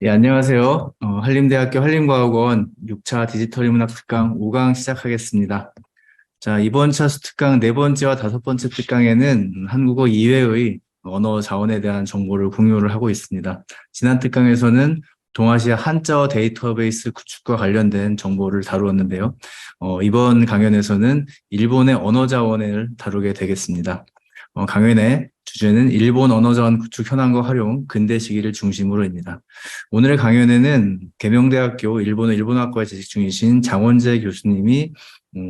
예, 안녕하세요. 한림대학교 한림과학원 6차 디지털 인문학 특강 5강 시작하겠습니다. 자, 이번 차수 특강 네 번째와 다섯 번째 특강에는 한국어 이외의 언어 자원에 대한 정보를 공유를 하고 있습니다. 지난 특강에서는 동아시아 한자어 데이터베이스 구축과 관련된 정보를 다루었는데요. 이번 강연에서는 일본의 언어 자원을 다루게 되겠습니다. 강연의 주제는 일본 언어 자원 구축 현황과 활용, 근대 시기를 중심으로입니다. 오늘의 강연에는 계명대학교 일본어학과에 재직 중이신 장원재 교수님이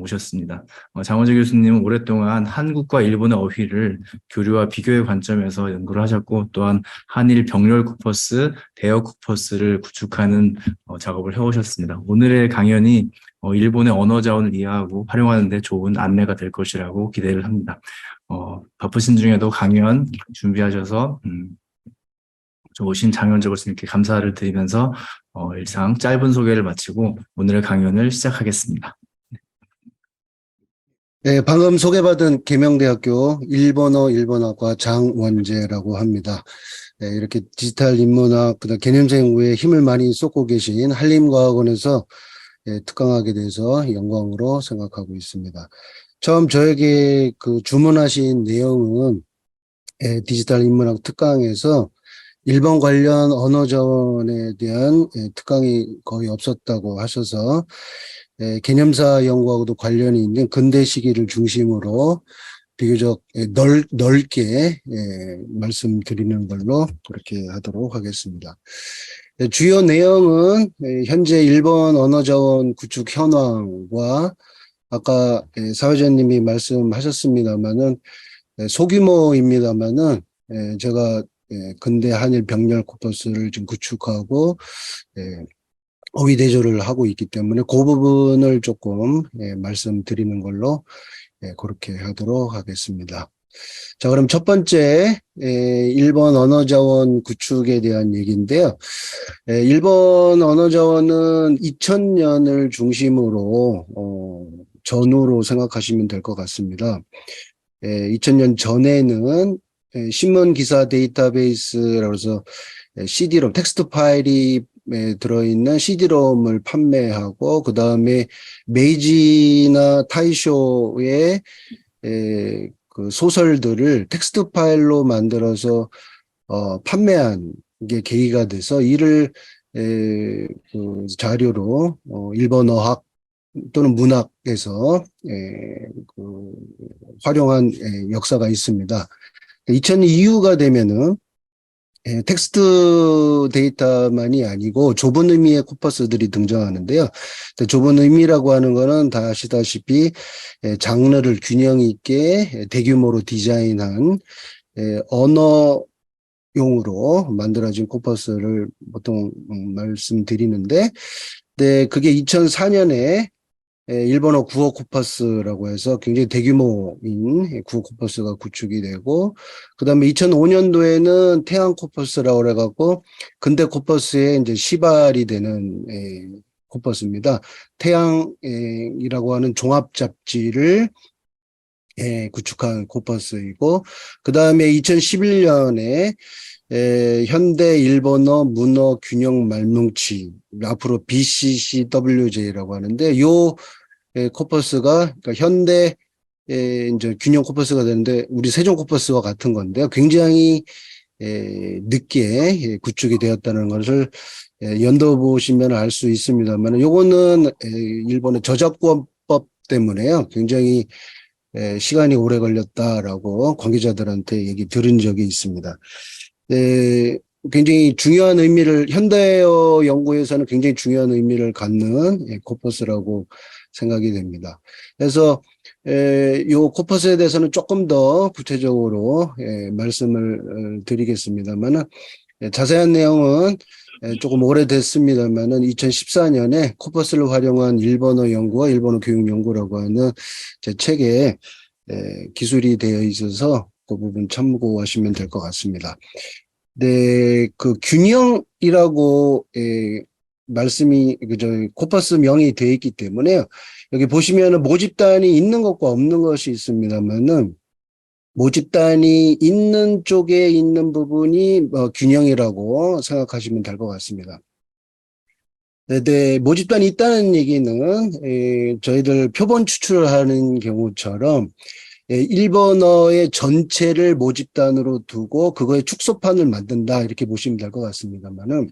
오셨습니다. 장원재 교수님은 오랫동안 한국과 일본의 어휘를 교류와 비교의 관점에서 연구를 하셨고, 또한 한일 병렬 코퍼스, 대어 코퍼스를 구축하는 작업을 해오셨습니다. 오늘의 강연이 일본의 언어 자원을 이해하고 활용하는 데 좋은 안내가 될 것이라고 기대를 합니다. 바쁘신 중에도 강연 준비하셔서 오신 장현재 교수님께 감사를 드리면서 일상 짧은 소개를 마치고 오늘의 강연을 시작하겠습니다. 네, 방금 소개받은 계명대학교 일본어학과 장원재라고 합니다. 네, 이렇게 디지털 인문학, 그다음 개념생우에 힘을 많이 쏟고 계신 한림과학원에서 특강하게 돼서 영광으로 생각하고 있습니다. 처음 저에게 그 주문하신 내용은 디지털 인문학 특강에서 일본 관련 언어 자원에 대한 특강이 거의 없었다고 하셔서 개념사 연구하고도 관련이 있는 근대 시기를 중심으로 비교적 넓게 말씀드리는 걸로 그렇게 하도록 하겠습니다. 주요 내용은 현재 일본 언어 자원 구축 현황과 아까 사회자님이 말씀하셨습니다마는 소규모입니다마는 제가 근대 한일 병렬 코퍼스를 좀 구축하고 어휘 대조를 하고 있기 때문에 그 부분을 조금 말씀드리는 걸로 그렇게 하도록 하겠습니다. 자, 그럼 첫 번째 일본 언어 자원 구축에 대한 얘기인데요. 일본 언어 자원은 2000년을 중심으로 전후로 생각하시면 될 것 같습니다. 2000년 전에는 신문 기사 데이터베이스라고 해서 CD롬, 텍스트 파일이 들어있는 CD롬을 판매하고, 그 다음에 메이지나 타이쇼의 그 소설들을 텍스트 파일로 만들어서 판매한 게 계기가 돼서 이를 그 자료로 일본어학 또는 문학에서 그 활용한 역사가 있습니다. 2000 이후가 되면은 텍스트 데이터만이 아니고 좁은 의미의 코퍼스들이 등장하는데요. 좁은 의미라고 하는 거는 다 아시다시피 장르를 균형 있게 대규모로 디자인한 언어용으로 만들어진 코퍼스를 보통 말씀드리는데, 네, 그게 2004년에 일본어 구호 코퍼스라고 해서 굉장히 대규모인 구호 코퍼스가 구축이 되고, 그 다음에 2005년도에는 태양 코퍼스라고 해갖고, 근대 코퍼스의 이제 시발이 되는 코퍼스입니다. 태양이라고 하는 종합 잡지를 구축한 코퍼스이고, 그 다음에 2011년에 현대 일본어 문어 균형 말뭉치, 앞으로 BCCWJ라고 하는데, 요 코퍼스가, 그러니까 현대 이제 균형 코퍼스가 되는데, 우리 세종 코퍼스와 같은 건데요. 굉장히 늦게 구축이 되었다는 것을 연도 보시면 알 수 있습니다만, 요거는 일본의 저작권법 때문에요. 굉장히 시간이 오래 걸렸다라고 관계자들한테 얘기 들은 적이 있습니다. 굉장히 중요한 의미를, 현대어 연구에서는 굉장히 중요한 의미를 갖는 코퍼스라고 생각이 됩니다. 그래서 요 코퍼스에 대해서는 조금 더 구체적으로 말씀을 드리겠습니다만은, 자세한 내용은 조금 오래됐습니다만은 2014년에 코퍼스를 활용한 일본어 연구와 일본어 교육 연구라고 하는 제 책에 기술이 되어 있어서 그 부분 참고하시면 될 것 같습니다. 네, 그 균형이라고 말씀이 그저 코퍼스 명이 되어 있기 때문에요. 여기 보시면은 모집단이 있는 것과 없는 것이 있습니다만은, 모집단이 있는 쪽에 있는 부분이 균형이라고 생각하시면 될 것 같습니다. 네, 모집단이 있다는 얘기는 저희들 표본 추출을 하는 경우처럼 1번어의 전체를 모집단으로 두고 그거의 축소판을 만든다 이렇게 보시면 될 것 같습니다만은,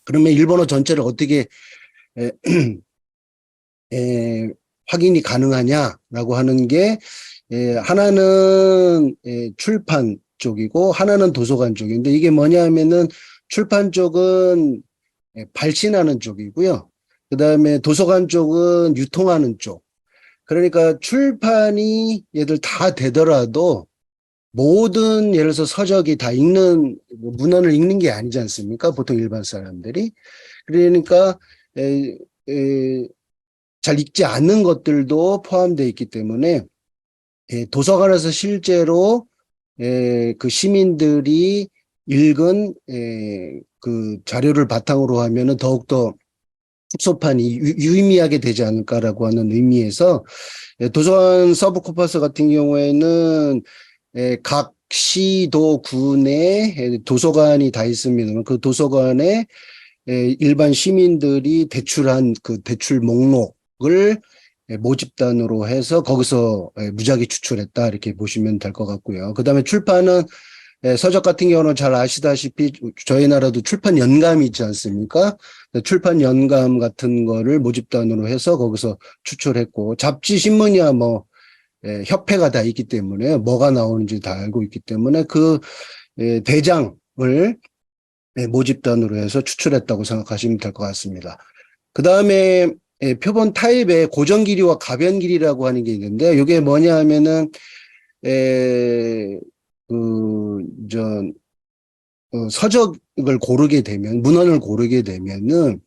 그러면 1번어 전체를 어떻게 에, 확인이 가능하냐라고 하는 게 하나는 출판 쪽이고 하나는 도서관 쪽인데, 이게 뭐냐면은 출판 쪽은 발신하는 쪽이고요. 그 다음에 도서관 쪽은 유통하는 쪽. 그러니까 출판이 얘들 다 되더라도 모든 예를 들어서 서적이 다 읽는 문헌을 읽는 게 아니지 않습니까? 보통 일반 사람들이. 그러니까 에, 에, 잘 읽지 않는 것들도 포함되어 있기 때문에 도서관에서 실제로 그 시민들이 읽은 그 자료를 바탕으로 하면은 더욱더 축소판이 유의미하게 되지 않을까라고 하는 의미에서 도서관 서브 코퍼스 같은 경우에는 각 시도 군에 도서관이 다 있습니다만, 그 도서관에 일반 시민들이 대출한 그 대출 목록을 모집단으로 해서 거기서 무작위 추출했다 이렇게 보시면 될 것 같고요. 그다음에 출판은 서적 같은 경우는 잘 아시다시피 저희 나라도 출판 연감이 있지 않습니까? 출판 연감 같은 거를 모집단으로 해서 거기서 추출했고, 잡지 신문이야 뭐 협회가 다 있기 때문에 뭐가 나오는지 다 알고 있기 때문에 그 대장을 모집단으로 해서 추출했다고 생각하시면 될 것 같습니다. 그 다음에 표본 타입에 고정 길이와 가변 길이라고 하는 게 있는데, 이게 뭐냐 하면은 서적을 고르게 되면, 문헌을 고르게 되면은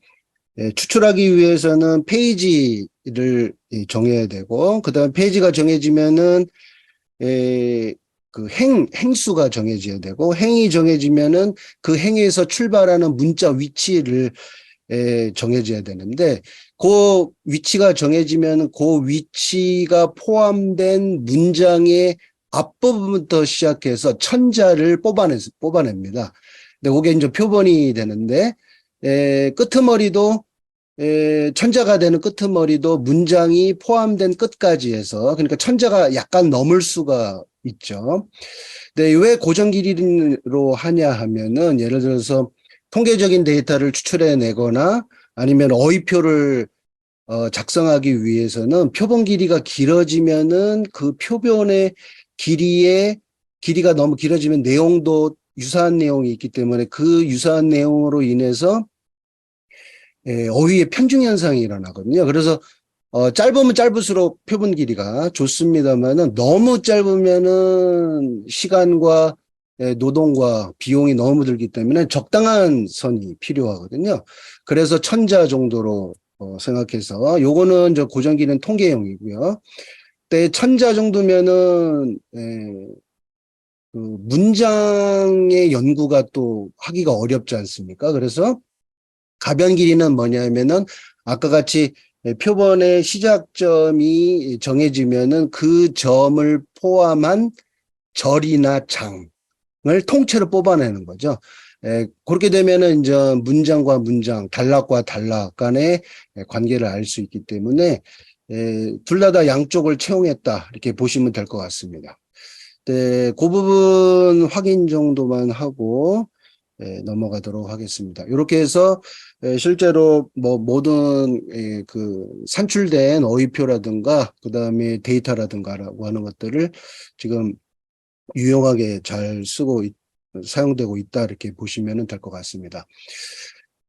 추출하기 위해서는 페이지를 정해야 되고, 그 다음 페이지가 정해지면은 그 행수가 정해져야 되고, 행이 정해지면은 그 행에서 출발하는 문자 위치를 정해져야 되는데, 그 위치가 정해지면 그 위치가 포함된 문장의 앞부분부터 시작해서 천자를 뽑아냅니다. 근데 그게 이제 표본이 되는데, 끄트머리도 천자가 되는 끄트머리도 문장이 포함된 끝까지 해서, 그러니까 천자가 약간 넘을 수가 있죠. 근데 왜 고정 길이로 하냐 하면은, 예를 들어서 통계적인 데이터를 추출해내거나 아니면 어휘표를 작성하기 위해서는 표본 길이가 길어지면은 그 표본의 길이가 너무 길어지면 내용도 유사한 내용이 있기 때문에 그 유사한 내용으로 인해서 어휘의 편중 현상이 일어나거든요. 그래서 짧으면 짧을수록 표본 길이가 좋습니다만은, 너무 짧으면은 시간과 노동과 비용이 너무 들기 때문에 적당한 선이 필요하거든요. 그래서 천자 정도로 생각해서, 요거는 저 고정 길이는 통계용이고요. 때 천자 정도면은 그 문장의 연구가 또 하기가 어렵지 않습니까? 그래서 가변 길이는 뭐냐면은 아까 같이 표본의 시작점이 정해지면은 그 점을 포함한 절이나 장을 통째로 뽑아내는 거죠. 그렇게 되면은 이제 문장과 문장, 단락과 단락 간의 관계를 알 수 있기 때문에 둘 다 양쪽을 채용했다 이렇게 보시면 될 것 같습니다. 네, 그 부분 확인 정도만 하고 넘어가도록 하겠습니다. 이렇게 해서 실제로 뭐 모든 그 산출된 어휘표라든가 그다음에 데이터라든가라고 하는 것들을 지금 유용하게 잘 사용되고 있다 이렇게 보시면 될 것 같습니다.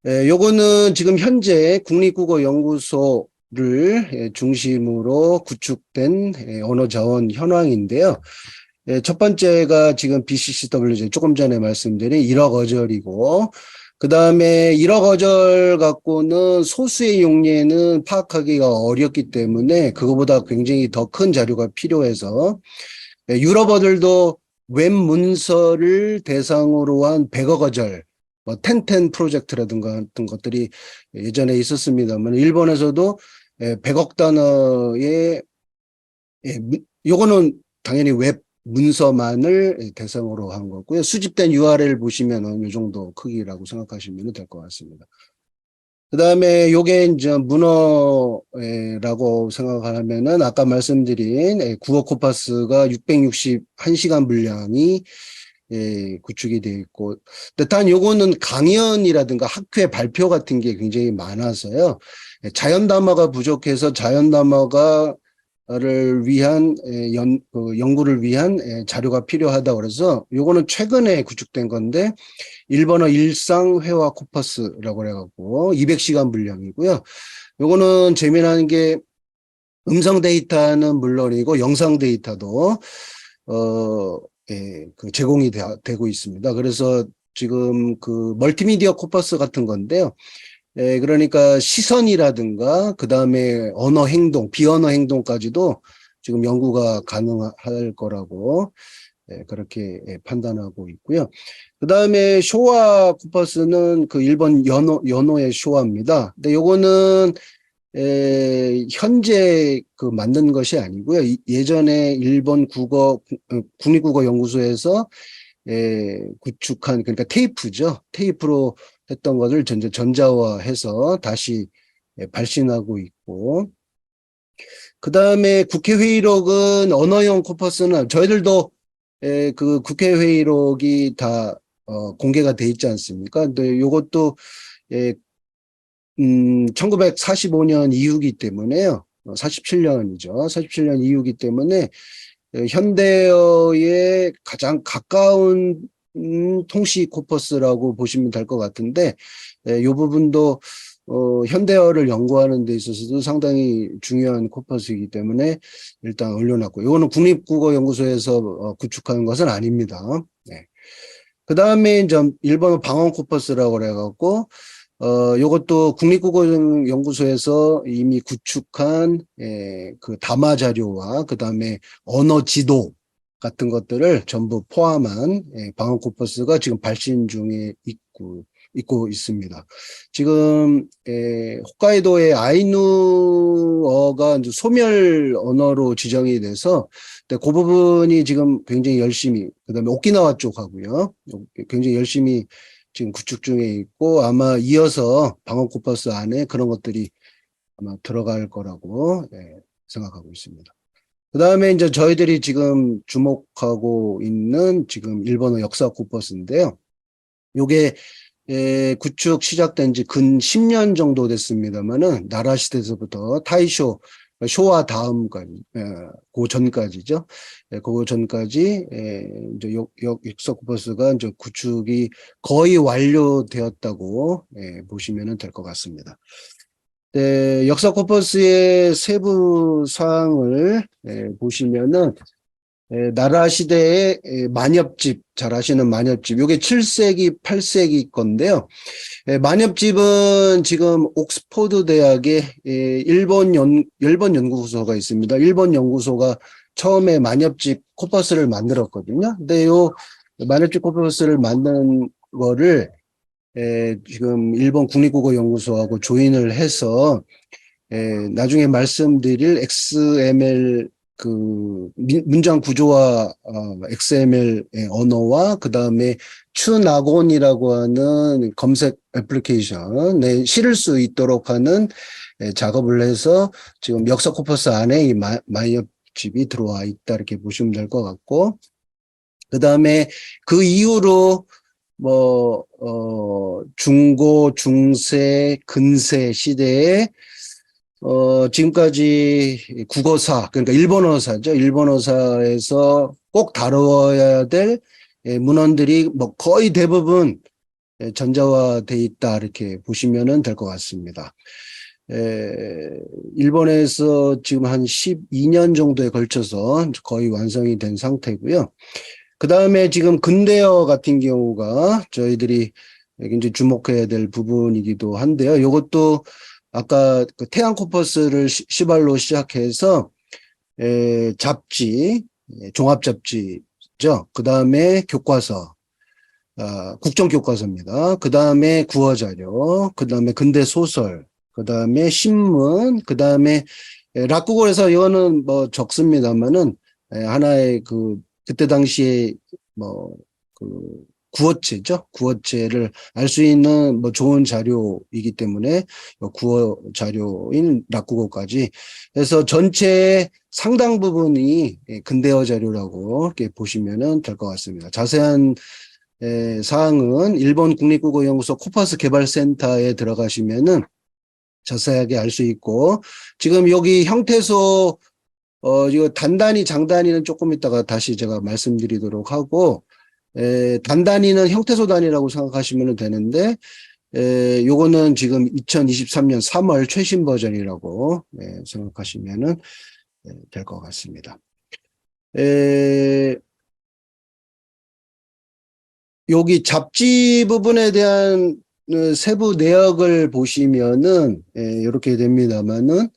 요거는 지금 현재 국립국어연구소를 중심으로 구축된 언어자원 현황인데요. 첫 번째가 지금 BCCWJ 조금 전에 말씀드린 1억 어절이고, 그 다음에 1억 어절 갖고는 소수의 용례는 파악하기가 어렵기 때문에 그거보다 굉장히 더 큰 자료가 필요해서 유럽어들도 웹 문서를 대상으로 한 100억 어절, 뭐 텐텐 프로젝트라든가 같은 것들이 예전에 있었습니다만, 일본에서도 100억 단어의 요거는 당연히 웹 문서만을 대상으로 한 거고요. 수집된 URL 보시면은 이 정도 크기라고 생각하시면 될 것 같습니다. 그 다음에 요게 이제 문어라고 생각하면은 아까 말씀드린 국어 코퍼스가 661시간 분량이 구축이 되어 있고, 근데 단 요거는 강연이라든가 학회 발표 같은 게 굉장히 많아서요. 자연 담화가 부족해서 자연 담화가 를 위한 연구를 위한 자료가 필요하다 그래서 요거는 최근에 구축된 건데 일본어 일상 회화 코퍼스라고 해갖고 200시간 분량이고요. 요거는 재미나는 게 음성 데이터는 물론이고 영상 데이터도 제공이 되고 있습니다. 그래서 지금 그 멀티미디어 코퍼스 같은 건데요. 그러니까 시선이라든가 그 다음에 언어 행동, 비언어 행동까지도 지금 연구가 가능할 거라고 그렇게 판단하고 있고요. 그 다음에 쇼와 코퍼스는 그 일본 연호의 쇼와입니다. 근데 요거는 현재 그 만든 것이 아니고요. 예전에 일본 국립국어연구소에서 구축한, 그러니까 테이프죠. 테이프로 했던 것을 전자화해서 다시 발신하고 있고, 그 다음에 국회회의록은 언어용 코퍼스는 저희들도 그 국회회의록이 다 공개가 돼 있지 않습니까? 근데 요것도 1945년 이후기 때문에요. 47년이죠. 47년 이후기 때문에 현대어에 가장 가까운 통시 코퍼스라고 보시면 될 것 같은데, 이 부분도 현대어를 연구하는 데 있어서도 상당히 중요한 코퍼스이기 때문에 일단 올려놨고, 이거는 국립국어연구소에서 구축하는 것은 아닙니다. 네. 그 다음에 이제 일본어 방언 코퍼스라고 그래갖고, 요것도 국립국어연구소에서 이미 구축한 그 담화 자료와 그 다음에 언어 지도 같은 것들을 전부 포함한 방언 코퍼스가 지금 발신 중에 있고 있습니다. 지금 홋카이도의 아이누어가 이제 소멸 언어로 지정이 돼서 그 부분이 지금 굉장히 열심히, 그다음에 오키나와 쪽하고요, 굉장히 열심히 지금 구축 중에 있고 아마 이어서 방언 코퍼스 안에 그런 것들이 아마 들어갈 거라고 생각하고 있습니다. 그 다음에 이제 저희들이 지금 주목하고 있는 지금 일본어 역사 코퍼스인데요. 요게 구축 시작된 지 근 10년 정도 됐습니다만은 나라 시대에서부터 타이쇼 쇼와 다음까지 그 전까지죠. 그 전까지 이제 역사 코퍼스가 이제 구축이 거의 완료되었다고 보시면 될 것 같습니다. 역사 코퍼스의 세부 사항을 보시면은 나라 시대의 만엽집, 잘 아시는 만엽집, 요게 7세기, 8세기 건데요. 만엽집은 지금 옥스퍼드 대학에 일본 연구소가 있습니다. 일본 연구소가 처음에 만엽집 코퍼스를 만들었거든요. 근데 요 만엽집 코퍼스를 만든 거를 지금 일본 국립국어연구소하고 조인을 해서 나중에 말씀드릴 XML 그 문장 구조화 XML 언어와 그 다음에 추나곤이라고 하는 검색 애플리케이션에 실을 수 있도록 하는 작업을 해서 지금 역사 코퍼스 안에 이 마이업집이 들어와 있다 이렇게 보시면 될 것 같고, 그 다음에 그 이후로 중고, 중세, 근세 시대에 지금까지 국어사, 그러니까 일본어사죠. 일본어사에서 꼭 다뤄야 될 문헌들이 거의 대부분 전자화돼 있다 이렇게 보시면 될 것 같습니다. 일본에서 지금 한 12년 정도에 걸쳐서 거의 완성이 된 상태고요. 그 다음에 지금 근대어 같은 경우가 저희들이 굉장히 주목해야 될 부분이기도 한데요. 이것도 아까 그 태양 코퍼스를 시발로 시작해서 잡지, 종합 잡지죠. 그 다음에 교과서, 국정교과서입니다. 그 다음에 구어자료, 그 다음에 근대 소설, 그 다음에 신문, 그 다음에 락국어에서 이거는 적습니다만은 하나의 그 그때 당시에 뭐 그 구어체죠. 구어체를 알 수 있는 뭐 좋은 자료이기 때문에 구어 자료인 락국어까지 해서 전체의 상당 부분이 근대어 자료라고 이렇게 보시면은 될 것 같습니다. 자세한 사항은 일본 국립국어연구소 코퍼스 개발센터에 들어가시면은 자세하게 알 수 있고, 지금 여기 형태소 이거 단단히 장단위는 조금 이따가 다시 제가 말씀드리도록 하고, 단단위는 형태소 단위라고 생각하시면 되는데, 요거는 지금 2023년 3월 최신 버전이라고 생각하시면은 될 것 같습니다. 여기 잡지 부분에 대한 세부 내역을 보시면은 이렇게 됩니다만은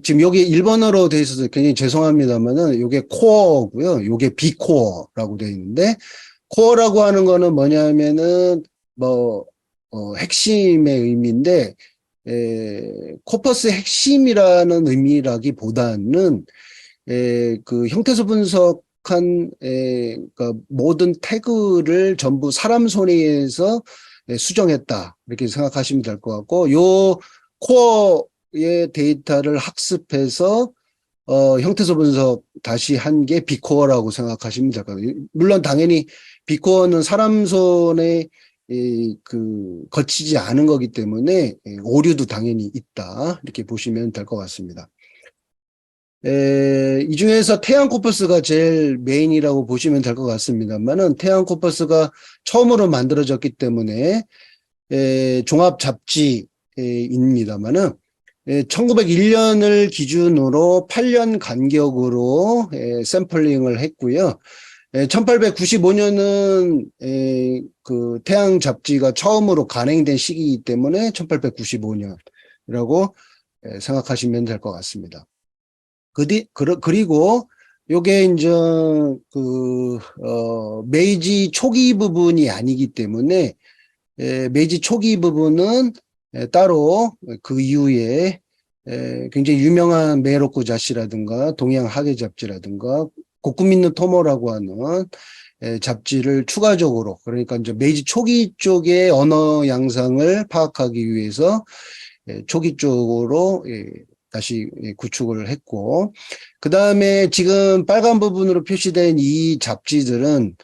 지금 여기 일본어로 되어 있어서 굉장히 죄송합니다만은 요게 코어고요. 요게 비코어라고 되어 있는데 코어라고 하는 거는 뭐냐면은 뭐 핵심의 의미인데 코퍼스 핵심이라는 의미라기보다는 그 형태소 분석한 그러니까 모든 태그를 전부 사람 손에 의해서 수정했다 이렇게 생각하시면 될 것 같고 요 코어의 데이터를 학습해서 형태소 분석 다시 한 게 비코어라고 생각하시면 될 것 같아요. 물론 당연히 비코어는 사람 손에 거치지 않은 거기 때문에 오류도 당연히 있다 이렇게 보시면 될 것 같습니다. 이 중에서 태양 코퍼스가 제일 메인이라고 보시면 될 것 같습니다만은 태양 코퍼스가 처음으로 만들어졌기 때문에 종합 잡지입니다만은 1901년을 기준으로 8년 간격으로 샘플링을 했고요. 1895년은 그 태양 잡지가 처음으로 간행된 시기이기 때문에 1895년이라고 생각하시면 될 것 같습니다. 그리고 요게 이제 메이지 초기 부분이 아니기 때문에 메이지 초기 부분은 따로 그 이후에 굉장히 유명한 메이로쿠 잡지라든가 동양 학예 잡지라든가 고쿠민노 토모라고 하는 잡지를 추가적으로 그러니까 이제 메이지 초기 쪽의 언어 양상을 파악하기 위해서 초기 쪽으로 다시 구축을 했고 그 다음에 지금 빨간 부분으로 표시된 이 잡지들은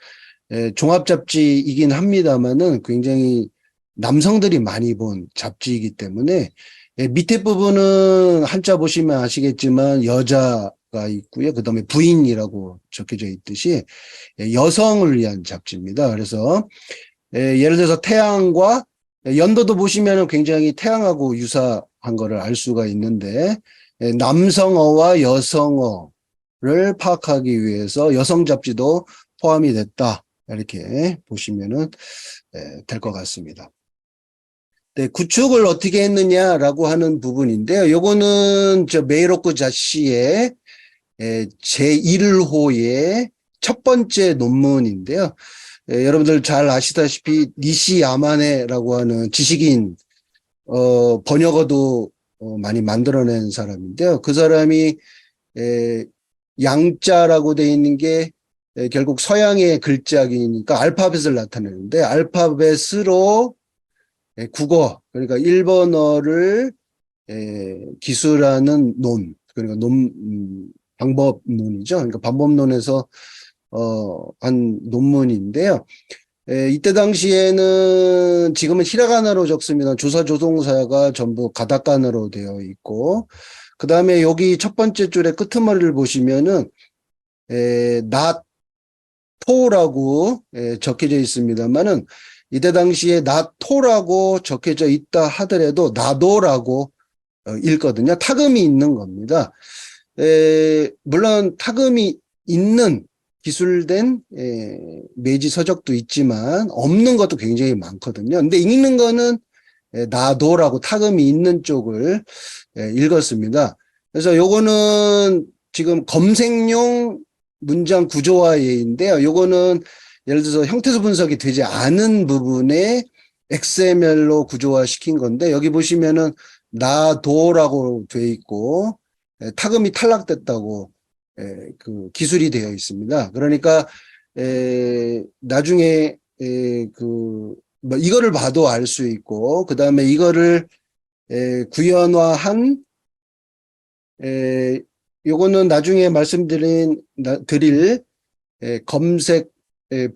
종합 잡지이긴 합니다만은 굉장히 남성들이 많이 본 잡지이기 때문에 밑에 부분은 한자 보시면 아시겠지만 여자가 있고요. 그 다음에 부인이라고 적혀져 있듯이 여성을 위한 잡지입니다. 그래서 예를 들어서 태양과 연도도 보시면 굉장히 태양하고 유사한 거를 알 수가 있는데 남성어와 여성어를 파악하기 위해서 여성 잡지도 포함이 됐다. 이렇게 보시면 될 것 같습니다. 네, 구축을 어떻게 했느냐라고 하는 부분인데요. 요거는 저 메이로쿠 잡지의 제1호의 첫 번째 논문인데요. 여러분들 잘 아시다시피 니시 야마네라고 하는 지식인 번역어도 많이 만들어낸 사람인데요. 그 사람이 양자라고 되어 있는 게 결국 서양의 글자기니까 알파벳을 나타내는데 알파벳으로 국어 그러니까 일본어를 기술하는 논 그러니까 방법론이죠. 그러니까 방법론에서 한 논문인데요. 이때 당시에는 지금은 히라가나로 적습니다. 조사조동사가 전부 가타카나로 되어 있고 그 다음에 여기 첫 번째 줄의 끄트머리를 보시면은 나토라고 적혀져 있습니다만은 이때 당시에 나토라고 적혀져 있다 하더라도 나도라고 읽거든요. 타금이 있는 겁니다. 물론 타금이 있는 기술된 메이지 서적도 있지만 없는 것도 굉장히 많거든요. 근데 읽는 거는 나도라고 타금이 있는 쪽을 읽었습니다. 그래서 요거는 지금 검색용 문장 구조화예인데요. 요거는 예를 들어서 형태소 분석이 되지 않은 부분에 XML로 구조화 시킨 건데 여기 보시면은 나도라고 돼 있고 타금이 탈락됐다고 그 기술이 되어 있습니다. 그러니까 나중에 뭐 이거를 봐도 알 수 있고, 그 다음에 이거를 구현화한 요거는 나중에 드릴 검색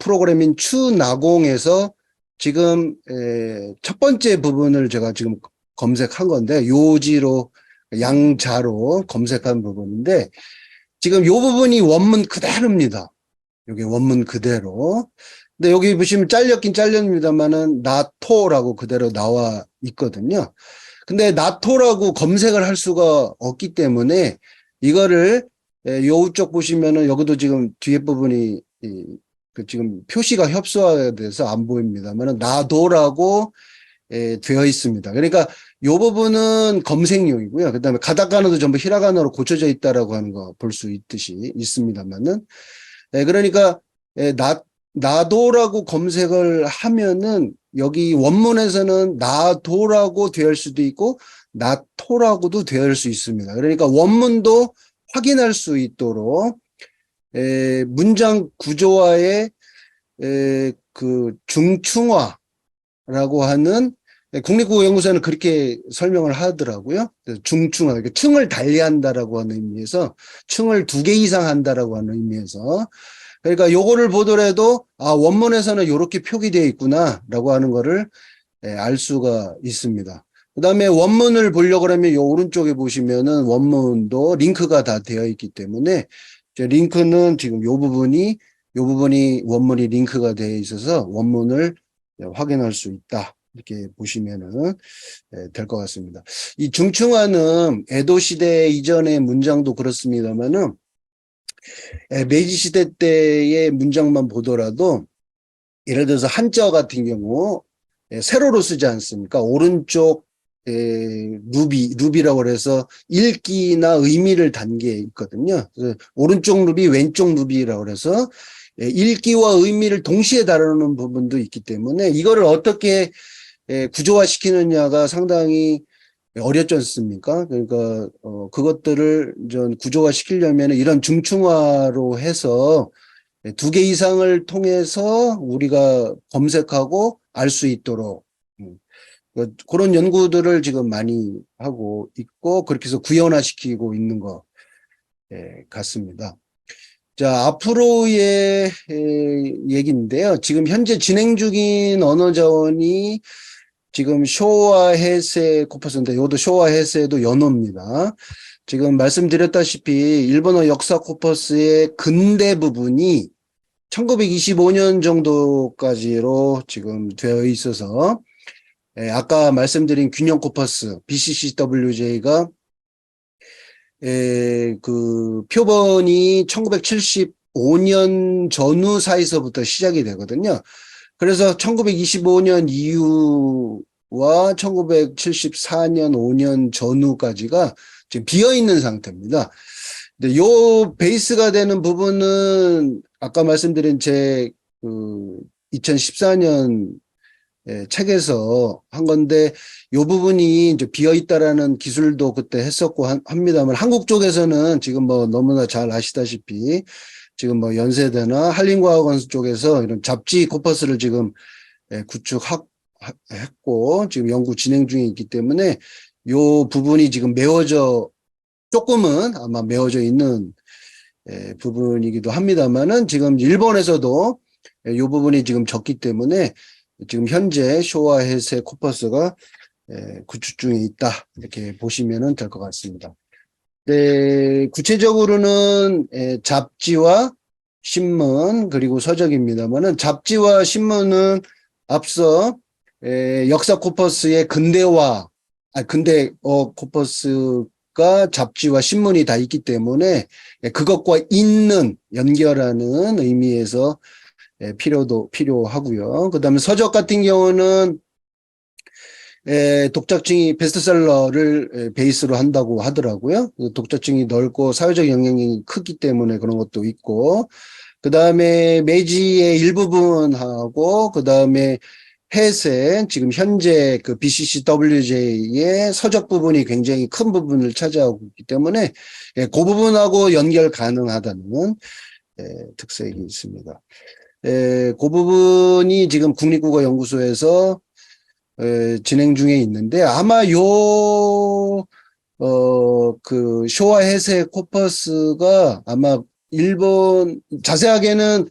프로그램인 추나공에서 지금 첫 번째 부분을 제가 지금 검색한 건데, 요지로 양자로 검색한 부분인데, 지금 요 부분이 원문 그대로입니다. 여기 원문 그대로. 근데 여기 보시면 잘렸긴 잘렸습니다만은 나토라고 그대로 나와 있거든요. 근데 나토라고 검색을 할 수가 없기 때문에 이거를 요쪽 보시면은 여기도 지금 뒤에 부분이 지금 표시가 협소화돼서 안 보입니다만은 나도라고 되어 있습니다. 그러니까 요 부분은 검색용이고요. 그다음에 가타카나도 전부 히라가나로 고쳐져 있다라고 하는 거 볼 수 있듯이 있습니다만은 그러니까 나도라고 검색을 하면은 여기 원문에서는 나도라고 되어 있을 수도 있고 나토라고도 되어 있을 수 있습니다. 그러니까 원문도 확인할 수 있도록 문장 구조화의 그 중충화라고 하는 국립국어연구소는 그렇게 설명을 하더라고요. 중충화, 그러니까 층을 달리한다라고 하는 의미에서 층을 2개 이상 한다라고 하는 의미에서 그러니까 요거를 보더라도 원문에서는 이렇게 표기되어 있구나라고 하는 거를 알 수가 있습니다. 그다음에 원문을 보려고 하면 요 오른쪽에 보시면은 원문도 링크가 다 되어 있기 때문에 링크는 지금 요 부분이 원문이 링크가 되어 있어서 원문을 확인할 수 있다. 이렇게 보시면은 될 것 같습니다. 이 중충화는 에도 시대 이전의 문장도 그렇습니다만은 메이지 시대 때의 문장만 보더라도 예를 들어서 한자 같은 경우 세로로 쓰지 않습니까? 오른쪽 루비라고 해서 읽기나 의미를 단 게 있거든요. 오른쪽 루비, 왼쪽 루비라고 해서 읽기와 의미를 동시에 다루는 부분도 있기 때문에 이거를 어떻게 구조화시키느냐가 상당히 어렵지 않습니까? 그러니까 그것들을 좀 구조화시키려면 이런 중충화로 해서 2개 이상을 통해서 우리가 검색하고 알 수 있도록 그런 연구들을 지금 많이 하고 있고 그렇게 해서 구현화시키고 있는 것 같습니다. 자, 앞으로의 얘기인데요. 지금 현재 진행 중인 언어 자원이 지금 쇼와 헤세 코퍼스인데 이것도 쇼와 헤세도 연어입니다. 지금 말씀드렸다시피 일본어 역사 코퍼스의 근대 부분이 1925년 정도까지로 지금 되어 있어서 아까 말씀드린 균형 코퍼스 BCCWJ가 그 표본이 1975년 전후 사이서부터 시작이 되거든요. 그래서 1925년 이후와 1974년 5년 전후까지가 지금 비어 있는 상태입니다. 근데 요 베이스가 되는 부분은 아까 말씀드린 제 그 2014년 책에서 한 건데 요 부분이 이제 비어 있다라는 기술도 그때 했었고 합니다만 한국 쪽에서는 지금 뭐 너무나 잘 아시다시피 지금 뭐 연세대나 한림과학원 쪽에서 이런 잡지 코퍼스를 지금 구축했고 지금 연구 진행 중에 있기 때문에 요 부분이 지금 조금은 아마 메워져 있는 부분이기도 합니다만은 지금 일본에서도 요 부분이 지금 적기 때문에 지금 현재 쇼와 헤세 코퍼스가 구축 중에 있다 이렇게 보시면 될 것 같습니다. 구체적으로는 잡지와 신문 그리고 서적입니다만은 잡지와 신문은 앞서 역사 코퍼스의 근대화, 근대어 코퍼스가 잡지와 신문이 다 있기 때문에 그것과 있는 연결하는 의미에서 필요하고요. 그다음에 서적 같은 경우는 독자층이 베스트셀러를 베이스로 한다고 하더라고요. 독자층이 넓고 사회적 영향이 크기 때문에 그런 것도 있고, 그 다음에 매지의 일부분하고, 그 다음에 해세, 지금 현재 그 BCCWJ의 서적 부분이 굉장히 큰 부분을 차지하고 있기 때문에 그 부분하고 연결 가능하다는 특색이 있습니다. 그 부분이 지금 국립국어연구소에서 진행 중에 있는데 아마 그 쇼와 해세 코퍼스가 아마 일본 자세하게는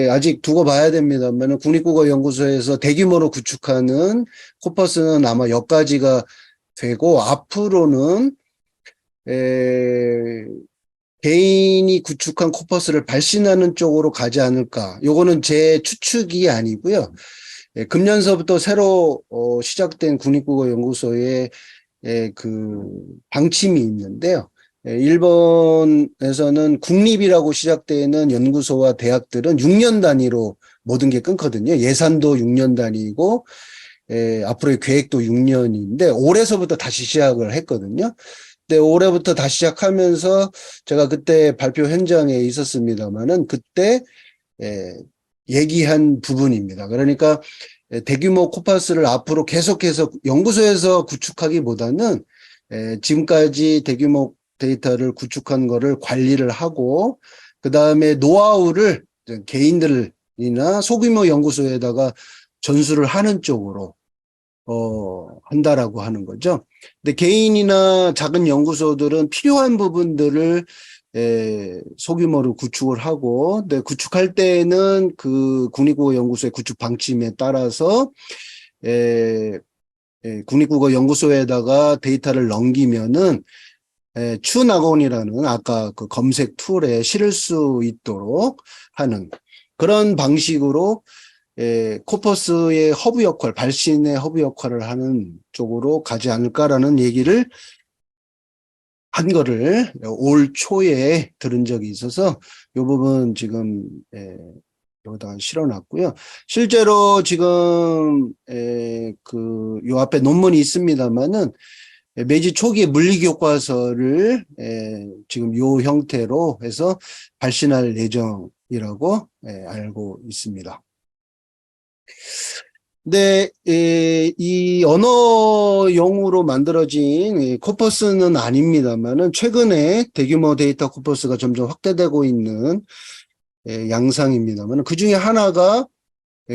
아직 두고 봐야 됩니다만 국립국어연구소에서 대규모로 구축하는 코퍼스는 아마 여기까지가 되고 앞으로는 개인이 구축한 코퍼스를 발신하는 쪽으로 가지 않을까. 요거는 제 추측이 아니고요. 금년서부터 새로 시작된 국립국어연구소의 그 방침이 있는데요. 일본에서는 국립이라고 시작되는 연구소와 대학들은 6년 단위로 모든 게 끊거든요. 예산도 6년 단위고 앞으로의 계획도 6년인데 올해서부터 다시 시작을 했거든요. 근데 올해부터 다시 시작하면서 제가 그때 발표 현장에 있었습니다만은 그때 얘기한 부분입니다. 그러니까 대규모 코퍼스를 앞으로 계속해서 연구소에서 구축하기보다는 지금까지 대규모 데이터를 구축한 거를 관리를 하고 그 다음에 노하우를 개인들이나 소규모 연구소에다가 전수를 하는 쪽으로 한다라고 하는 거죠. 근데 개인이나 작은 연구소들은 필요한 부분들을 소규모로 구축을 하고, 근데 구축할 때는 그 국립국어연구소의 구축 방침에 따라서 국립국어연구소에다가 데이터를 넘기면은 추나곤이라는 아까 그 검색 툴에 실을 수 있도록 하는 그런 방식으로 코퍼스의 허브 역할, 발신의 허브 역할을 하는 쪽으로 가지 않을까라는 얘기를 한 거를 올 초에 들은 적이 있어서 이 부분 지금 여기다가 실어놨고요. 실제로 지금 그 요 앞에 논문이 있습니다만은 매지 초기에 물리기 교과서를 지금 요 형태로 해서 발신할 예정이라고 알고 있습니다. 근데 이 언어용으로 만들어진 이 코퍼스는 아닙니다만은 최근에 대규모 데이터 코퍼스가 점점 확대되고 있는 양상입니다만 그 중에 하나가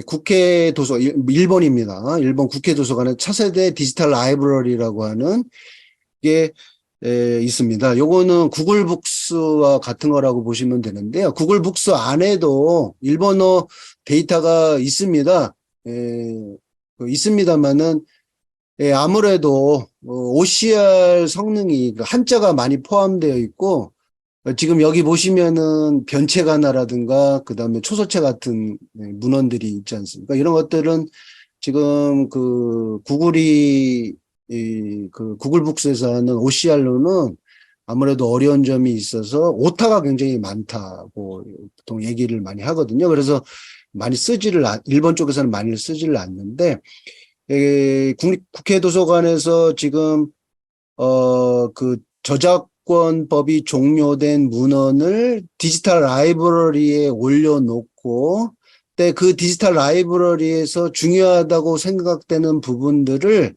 국회 도서 일본입니다. 일본 국회 도서관의 차세대 디지털 라이브러리라고 하는 게 있습니다. 요거는 구글 북스와 같은 거라고 보시면 되는데요. 구글 북스 안에도 일본어 데이터가 있습니다. 있습니다만은 아무래도 OCR 성능이 한자가 많이 포함되어 있고 지금 여기 보시면은 변체가나라든가 그 다음에 초서체 같은 문헌들이 있지 않습니까? 이런 것들은 지금 그 구글이 그 구글 북스에서 하는 OCR로는 아무래도 어려운 점이 있어서 오타가 굉장히 많다고 보통 얘기를 많이 하거든요. 그래서 많이 일본 쪽에서는 많이 쓰지를 않는데 국회 도서관에서 지금 그 저작권법이 종료된 문헌을 디지털 라이브러리에 올려놓고 근데 그 디지털 라이브러리에서 중요하다고 생각되는 부분들을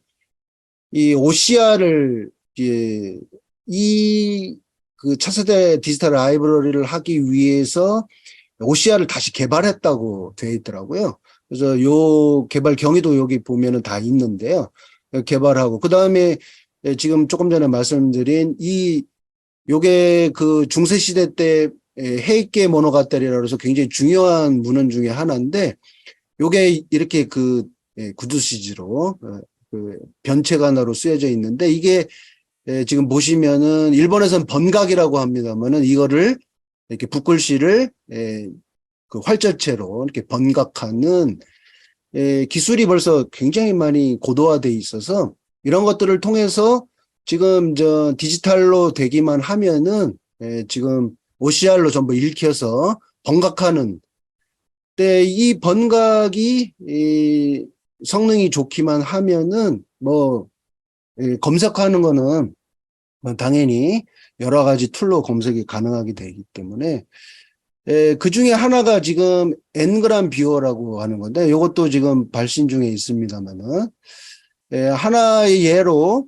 이 OCR을 그 차세대 디지털 라이브러리를 하기 위해서 OCR을 다시 개발했다고 되어 있더라고요. 그래서 요 개발 경위도 여기 보면은 다 있는데요. 개발하고 그 다음에 지금 조금 전에 말씀드린 요게 그 중세시대 때 헤이케 모노가타리라고 해서 굉장히 중요한 문헌 중에 하나인데 요게 이렇게 그 구두시지로 그 변체가나로 쓰여져 있는데 이게 지금 보시면은 일본에서는 번각이라고 합니다만은 이거를 이렇게 붓글씨를 그 활자체로 이렇게 번각하는 기술이 벌써 굉장히 많이 고도화돼 있어서 이런 것들을 통해서 지금 저 디지털로 되기만 하면은 지금 OCR로 전부 읽혀서 번각하는 때 이 번각이 성능이 좋기만 하면은 뭐 검색하는 거는 당연히 여러 가지 툴로 검색이 가능하게 되기 때문에 그 중에 하나가 지금 엔그람 뷰어라고 하는 건데, 이것도 지금 발신 중에 있습니다만은, 하나의 예로,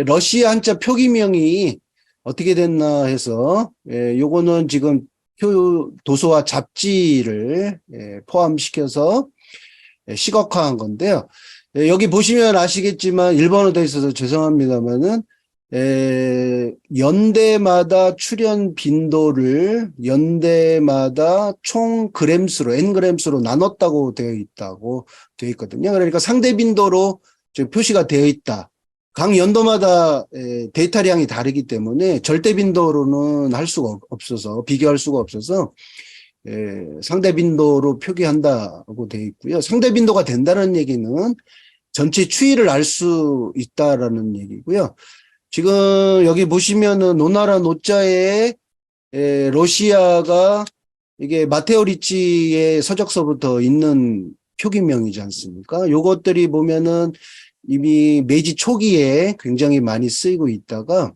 러시아 한자 표기명이 어떻게 됐나 해서, 요거는 지금 도서와 잡지를 포함시켜서 시각화한 건데요. 여기 보시면 아시겠지만 일본어로 되어 있어서 죄송합니다만은 연대마다 출현 빈도를 연대마다 총 그램수로 N그램수로 나눴다고 되어 있거든요. 그러니까 상대 빈도로 지금 표시가 되어 있다. 각 연도마다 데이터량이 다르기 때문에 절대 빈도로는 할 수가 없어서 비교할 수가 없어서 상대 빈도로 표기한다고 되어 있고요. 상대 빈도가 된다는 얘기는 전체 추이를 알 수 있다라는 얘기고요. 지금 여기 보시면은 노나라 노자에 러시아가 이게 마테오 리치의 서적서부터 있는 표기명이지 않습니까? 요것들이 보면은 이미 메이지 초기에 굉장히 많이 쓰이고 있다가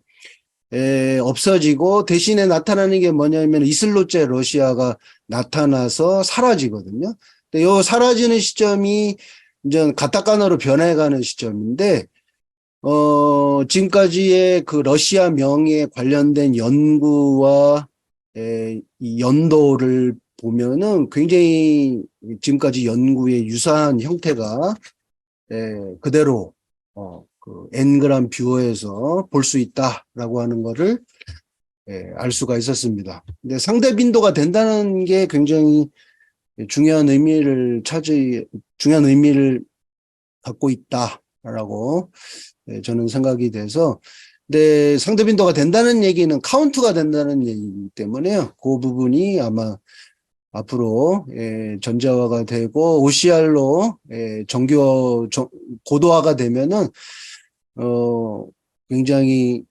없어지고 대신에 나타나는 게 뭐냐면 이슬로째 러시아가 나타나서 사라지거든요. 근데 요 사라지는 시점이 이제 가타카나로 변해가는 시점인데 지금까지의 그 러시아 명에 관련된 연구와 이 연도를 보면은 굉장히 지금까지 연구의 유사한 형태가 그대로 그 N그람 뷰어에서 볼 수 있다라고 하는 거를 알 수가 있었습니다. 근데 상대 빈도가 된다는 게 굉장히 중요한 의미를 갖고 있다라고 저는 생각이 돼서, 근데 상대 빈도가 된다는 얘기는 카운트가 된다는 얘기이기 때문에요. 그 부분이 아마 앞으로 전자화가 되고 OCR로 고도화가 되면은 굉장히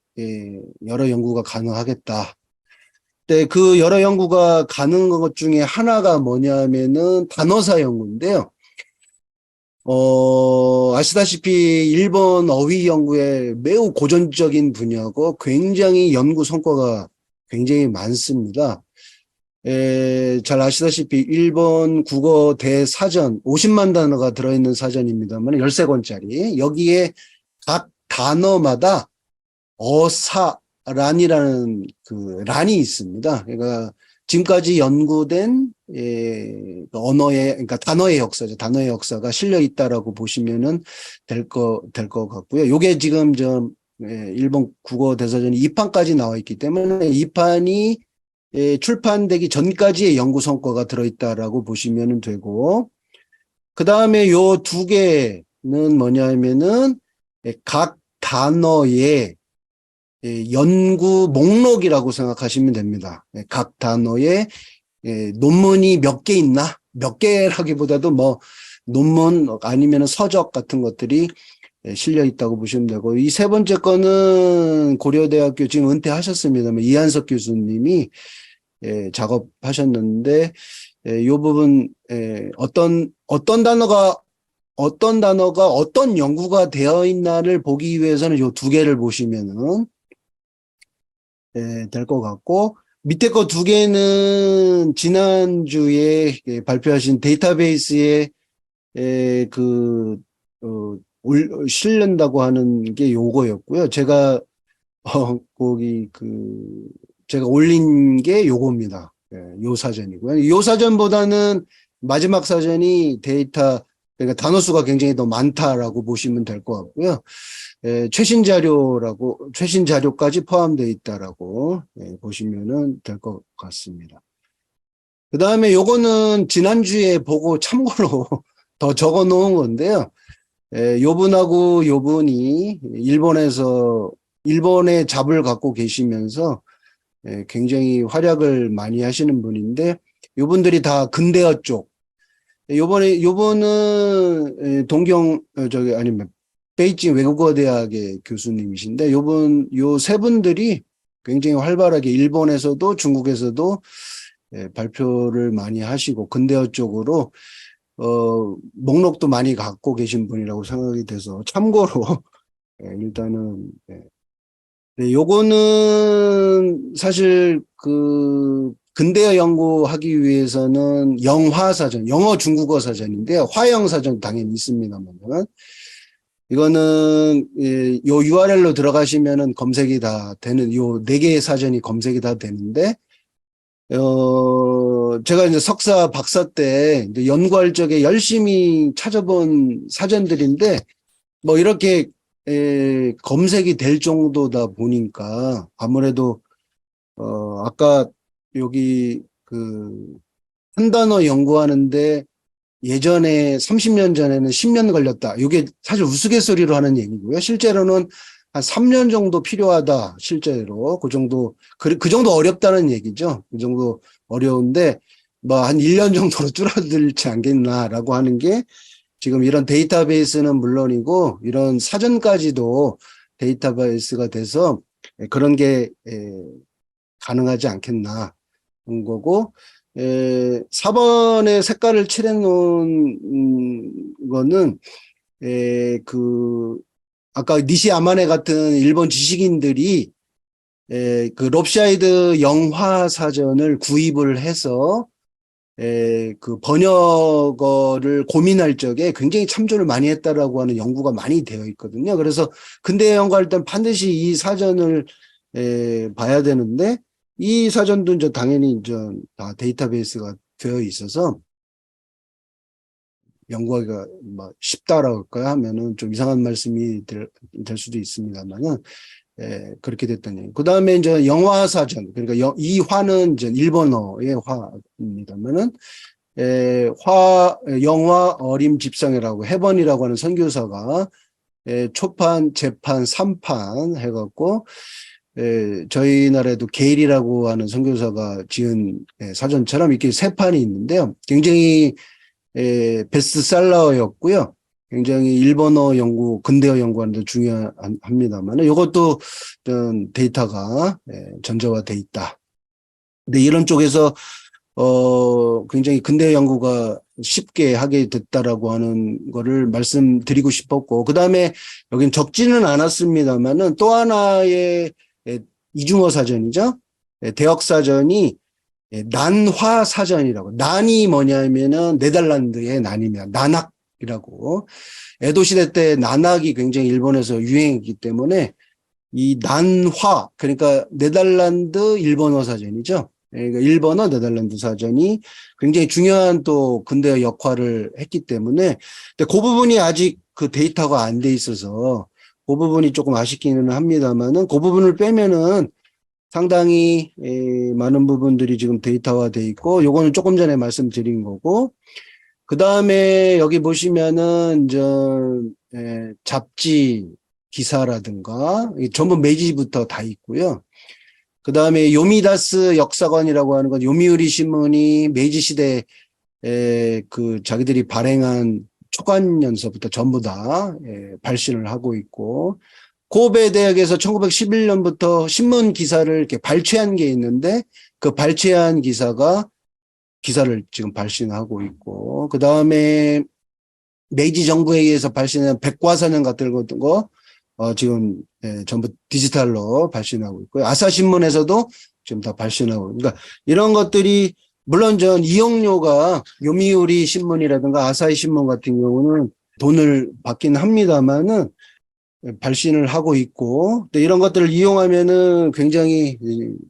여러 연구가 가능하겠다. 근데 그 여러 연구가 가능한 것 중에 하나가 뭐냐면은 단어사 연구인데요. 아시다시피 일본 어휘 연구의 매우 고전적인 분야고 굉장히 연구 성과가 굉장히 많습니다. 잘 아시다시피 일본 국어 대사전 50만 단어가 들어있는 사전입니다만 13권짜리 여기에 각 단어마다 어사란이라는 그 란이 있습니다. 그러니까 지금까지 연구된 그러니까 단어의 역사죠. 단어의 역사가 실려 있다라고 보시면은 될 것 같고요. 요게 지금 일본 국어 대사전이 2판까지 나와 있기 때문에 2판이 출판되기 전까지의 연구 성과가 들어있다라고 보시면 되고, 그 다음에 요 두 개는 뭐냐면은 각 단어의 연구 목록이라고 생각하시면 됩니다. 각 단어에 논문이 몇 개 있나? 몇 개라기보다도 뭐 논문 아니면 서적 같은 것들이 실려 있다고 보시면 되고, 이 세 번째 거는 고려대학교 지금 은퇴하셨습니다만 이한석 교수님이 작업하셨는데, 이 부분 어떤 단어가 어떤 연구가 되어 있나를 보기 위해서는 이 두 개를 보시면은 될 것 같고, 밑에 거 두 개는 지난주에 발표하신 데이터베이스에 실른다고 하는 게 요거였고요. 제가 제가 올린 게 요겁니다. 요 사전이고요. 요 사전보다는 마지막 사전이 그러니까 단어 수가 굉장히 더 많다라고 보시면 될 것 같고요. 최신 자료까지 포함되어 있다라고 보시면은 될 것 같습니다. 그 다음에 요거는 지난주에 보고 참고로 더 적어 놓은 건데요. 요분하고 요분이 일본의 잡을 갖고 계시면서 굉장히 활약을 많이 하시는 분인데, 요분들이 다 근대어 쪽. 요번은 베이징 외국어대학의 교수님이신데, 요 세 분들이 굉장히 활발하게 일본에서도 중국에서도 발표를 많이 하시고 근대어 쪽으로 목록도 많이 갖고 계신 분이라고 생각이 돼서 참고로 일단은 네, 요거는 사실 근대어 연구하기 위해서는 영화사전, 영어 중국어 사전인데요. 화영사전 당연히 있습니다만은 이거는 요 URL로 들어가시면은 검색이 다 되는 요 네 개의 사전이 검색이 다 되는데 제가 이제 석사 박사 때 이제 연구할 적에 열심히 찾아본 사전들인데 뭐 이렇게 검색이 될 정도다 보니까 아무래도 아까 여기 그 한 단어 연구하는데 예전에 30년 전에는 10년 걸렸다. 이게 사실 우스갯소리로 하는 얘기고요. 실제로는 한 3년 정도 필요하다. 실제로 그 정도 그 정도 어렵다는 얘기죠. 그 정도 어려운데 뭐 한 1년 정도로 줄어들지 않겠나라고 하는 게 지금 이런 데이터베이스는 물론이고 이런 사전까지도 데이터베이스가 돼서 그런 게 가능하지 않겠나 한 거고 4번에 색깔을 칠해 놓은 거는 그 아까 니시 야마네 같은 일본 지식인들이 그 롭샤이드 영화 사전을 구입을 해서 그 번역어를 고민할 적에 굉장히 참조를 많이 했다라고 하는 연구가 많이 되어 있거든요. 그래서 근대 연구할 땐 반드시 이 사전을 봐야 되는데 이 사전도 이제 당연히 이제 다 데이터베이스가 되어 있어서 연구하기가 뭐 쉽다라고 할까요? 하면은 좀 이상한 말씀이 될 수도 있습니다만은 그렇게 됐던 얘기. 그 다음에 이제 영화 사전, 그러니까 이 화는 이제 일본어의 화입니다만은 영화 어림 집성이라고 해번이라고 하는 선교사가 초판, 재판, 3판 해갖고 저희 나라에도 게일이라고 하는 선교사가 지은 사전처럼 이렇게 세 판이 있는데요. 굉장히 베스트셀러였고요. 굉장히 일본어 연구, 근대어 연구하는 데 중요합니다만 이것도 데이터가 전자화돼 있다. 근데 이런 쪽에서 굉장히 근대어 연구가 쉽게 하게 됐다라고 하는 거를 말씀드리고 싶었고, 그 다음에 여긴 적지는 않았습니다만은 또 하나의 이중어 사전이죠. 대역 사전이 난화 사전이라고. 난이 뭐냐면은 네덜란드의 난입니다. 난학이라고. 에도 시대 때 난학이 굉장히 일본에서 유행했기 때문에 이 난화, 그러니까 네덜란드 일본어 사전이죠. 그러니까 일본어 네덜란드 사전이 굉장히 중요한 또 근대어 역할을 했기 때문에 근데 그 부분이 아직 그 데이터가 안 돼 있어서 그 부분이 조금 아쉽기는 합니다만은 그 부분을 빼면은 상당히 많은 부분들이 지금 데이터화돼 있고 요거는 조금 전에 말씀드린 거고 그 다음에 여기 보시면은 잡지 기사라든가 전부 메이지부터 다 있고요. 그 다음에 요미다스 역사관이라고 하는 건 요미우리 신문이 메이지 시대에 그 자기들이 발행한 초간연서부터 전부 다 발신을 하고 있고 고베 대학에서 1911년부터 신문 기사를 이렇게 발췌한 게 있는데 그 발췌한 기사를 지금 발신하고 있고 그 다음에 메이지 정부에 의해서 발신한 백과사전 같은 거 지금 전부 디지털로 발신하고 있고요. 아사신문에서도 지금 다 발신하고 그러니까 이런 것들이 물론 전 이용료가 요미우리 신문이라든가 아사히 신문 같은 경우는 돈을 받긴 합니다만은 발신을 하고 있고 또 이런 것들을 이용하면은 굉장히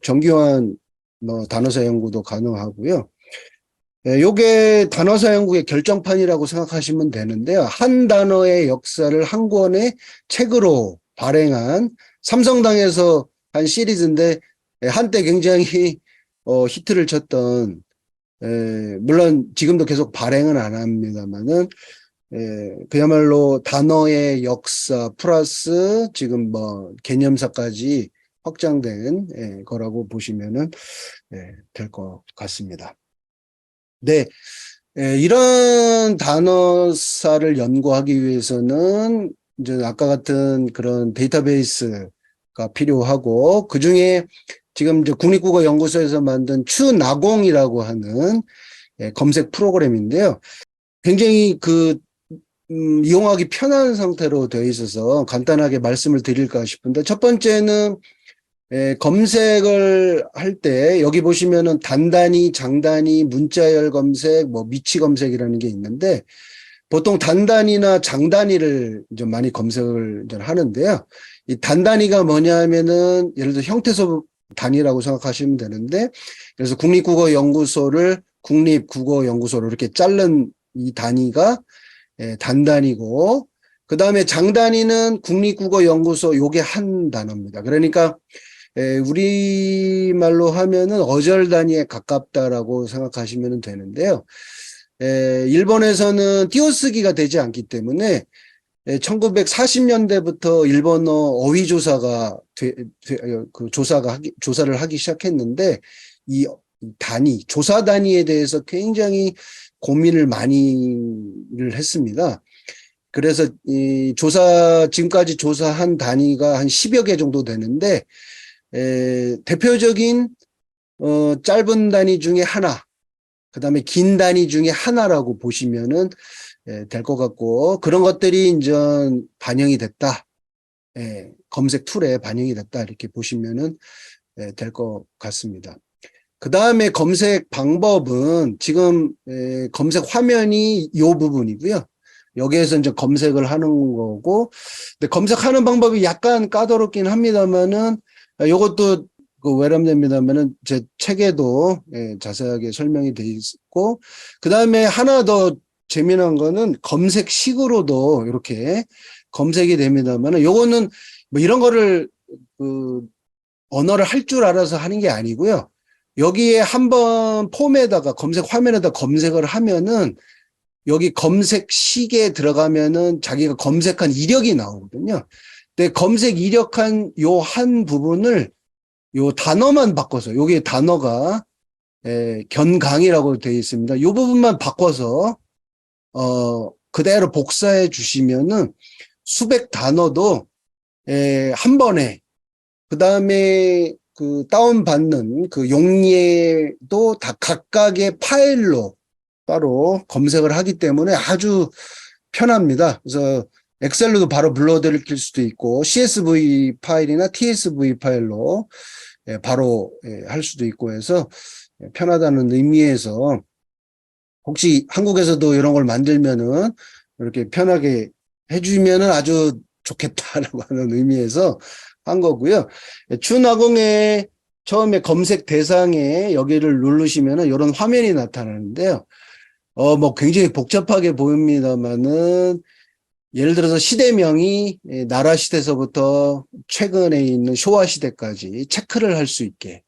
정교한 단어사 연구도 가능하고요. 요게 단어사 연구의 결정판이라고 생각하시면 되는데요. 한 단어의 역사를 한 권의 책으로 발행한 삼성당에서 한 시리즈인데 한때 굉장히 히트를 쳤던 물론 지금도 계속 발행은 안 합니다만은 그야말로 단어의 역사 플러스 지금 개념사까지 확장된 거라고 보시면은 될 것 같습니다. 네, 이런 단어사를 연구하기 위해서는 이제 아까 같은 그런 데이터베이스가 필요하고 그 중에 지금 이제 국립국어연구소에서 만든 추나공이라고 하는 검색 프로그램인데요. 굉장히 이용하기 편한 상태로 되어 있어서 간단하게 말씀을 드릴까 싶은데 첫 번째는 검색을 할 때 여기 보시면은 단단위, 장단위, 문자열 검색, 뭐 미치 검색이라는 게 있는데 보통 단단위나 장단위를 좀 많이 검색을 이제 하는데요. 이 단단위가 뭐냐 하면은 예를 들어 형태소 단위라고 생각하시면 되는데 그래서 국립국어연구소를 국립국어연구소로 이렇게 자른 이 단위가 단단위고 그 다음에 장단위는 국립국어연구소 요게 한 단어입니다. 그러니까 우리말로 하면은 어절 단위에 가깝다라고 생각하시면 되는데요. 일본에서는 띄어쓰기가 되지 않기 때문에 1940년대부터 일본어 어휘 조사가 조사를 하기 시작했는데 이 단위, 조사 단위에 대해서 굉장히 고민을 많이를 했습니다. 그래서 지금까지 조사한 단위가 한 10여 개 정도 되는데 대표적인 짧은 단위 중에 하나, 그 다음에 긴 단위 중에 하나라고 보시면은 될 것 같고 그런 것들이 이제 반영이 됐다. 검색 툴에 반영이 됐다 이렇게 보시면은 될 것 같습니다. 그 다음에 검색 방법은 지금 검색 화면이 이 부분이고요. 여기에서 이제 검색을 하는 거고, 근데 검색하는 방법이 약간 까다롭긴 합니다만은 이것도 외람됩니다만은 제 책에도 자세하게 설명이 돼 있고, 그 다음에 하나 더 재미난 거는 검색식으로도 이렇게 검색이 됩니다만은 요거는 뭐 이런 거를 언어를 할 줄 알아서 하는 게 아니고요. 여기에 한번 폼에다가 검색 화면에다 검색을 하면은 여기 검색식에 들어가면은 자기가 검색한 이력이 나오거든요. 근데 검색 이력한 요 한 부분을 요 단어만 바꿔서 여기 단어가 견강이라고 되어 있습니다. 요 부분만 바꿔서 그대로 복사해 주시면은 수백 단어도 한 번에 그 다음에 그 다운받는 그 용례도 다 각각의 파일로 따로 검색을 하기 때문에 아주 편합니다. 그래서 엑셀로도 바로 불러드릴 수도 있고 CSV 파일이나 TSV 파일로 바로 할 수도 있고 해서 편하다는 의미에서 혹시 한국에서도 이런 걸 만들면은 이렇게 편하게 해주면은 아주 좋겠다라고 하는 의미에서 한 거고요. 추나공의 처음에 검색 대상에 여기를 누르시면은 이런 화면이 나타나는데요. 뭐 굉장히 복잡하게 보입니다만은 예를 들어서 시대명이 나라 시대서부터 최근에 있는 쇼와 시대까지 체크를 할 수 있게.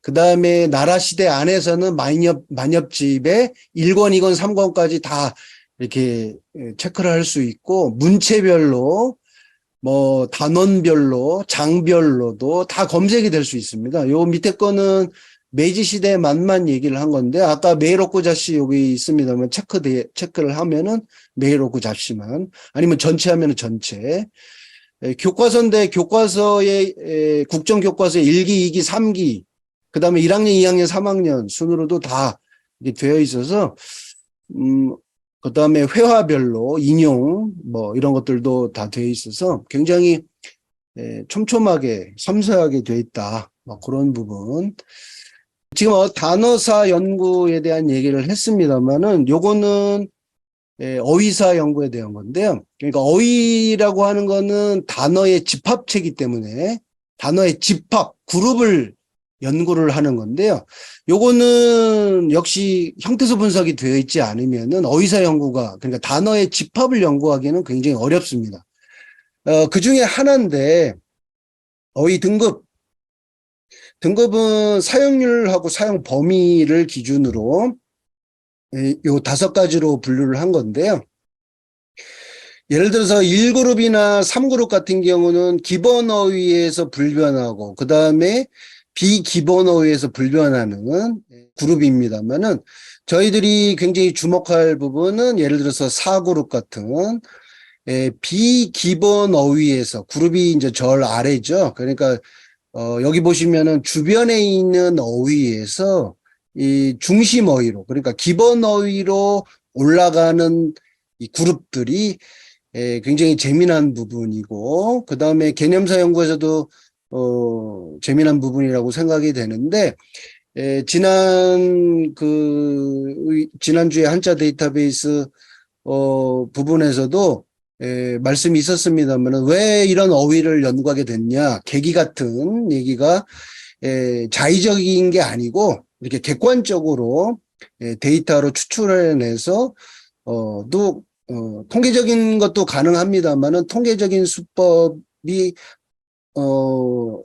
그 다음에 나라 시대 안에서는 만엽집에 1권, 2권, 3권까지 다 이렇게 체크를 할 수 있고 문체별로 뭐 단원별로 장별로도 다 검색이 될 수 있습니다. 요 밑에 거는 메이지 시대 만만 얘기를 한 건데 아까 메이로쿠 잡시 여기 있습니다만 체크를 하면은 메이로쿠 잡시만 아니면 전체 하면은 전체 교과서인데 교과서의 국정교과서의 1기, 2기, 3기 그 다음에 1학년, 2학년, 3학년 순으로도 다 되어 있어서 그 다음에 회화별로 인용 뭐 이런 것들도 다 되어 있어서 굉장히 촘촘하게 섬세하게 되어 있다. 뭐 그런 부분. 지금 단어사 연구에 대한 얘기를 했습니다만은 요거는 어휘사 연구에 대한 건데요. 그러니까 어휘라고 하는 거는 단어의 집합체이기 때문에 단어의 집합, 그룹을 연구를 하는 건데요. 요거는 역시 형태소 분석이 되어 있지 않으면은 어휘사 연구가, 그러니까 단어의 집합을 연구하기는 굉장히 어렵습니다. 그 중에 하나인데, 어휘 등급은 사용률하고 사용 범위를 기준으로 요 5가지로 분류를 한 건데요. 예를 들어서 1그룹이나 3그룹 같은 경우는 기본 어휘에서 불변하고 그 다음에 비기본 어휘에서 불변하는 그룹입니다만은 저희들이 굉장히 주목할 부분은 예를 들어서 4그룹 같은 비기본 어휘에서 그룹이 이제 절 아래죠. 그러니까 여기 보시면은 주변에 있는 어휘에서 이 중심 어휘로 그러니까 기본 어휘로 올라가는 이 그룹들이 굉장히 재미난 부분이고 그 다음에 개념사 연구에서도 재미난 부분이라고 생각이 되는데, 지난주에 한자 데이터베이스, 부분에서도, 말씀이 있었습니다만, 왜 이런 어휘를 연구하게 됐냐, 계기 같은 얘기가, 자의적인 게 아니고, 이렇게 객관적으로, 데이터로 추출해내서, 통계적인 것도 가능합니다만은, 통계적인 수법이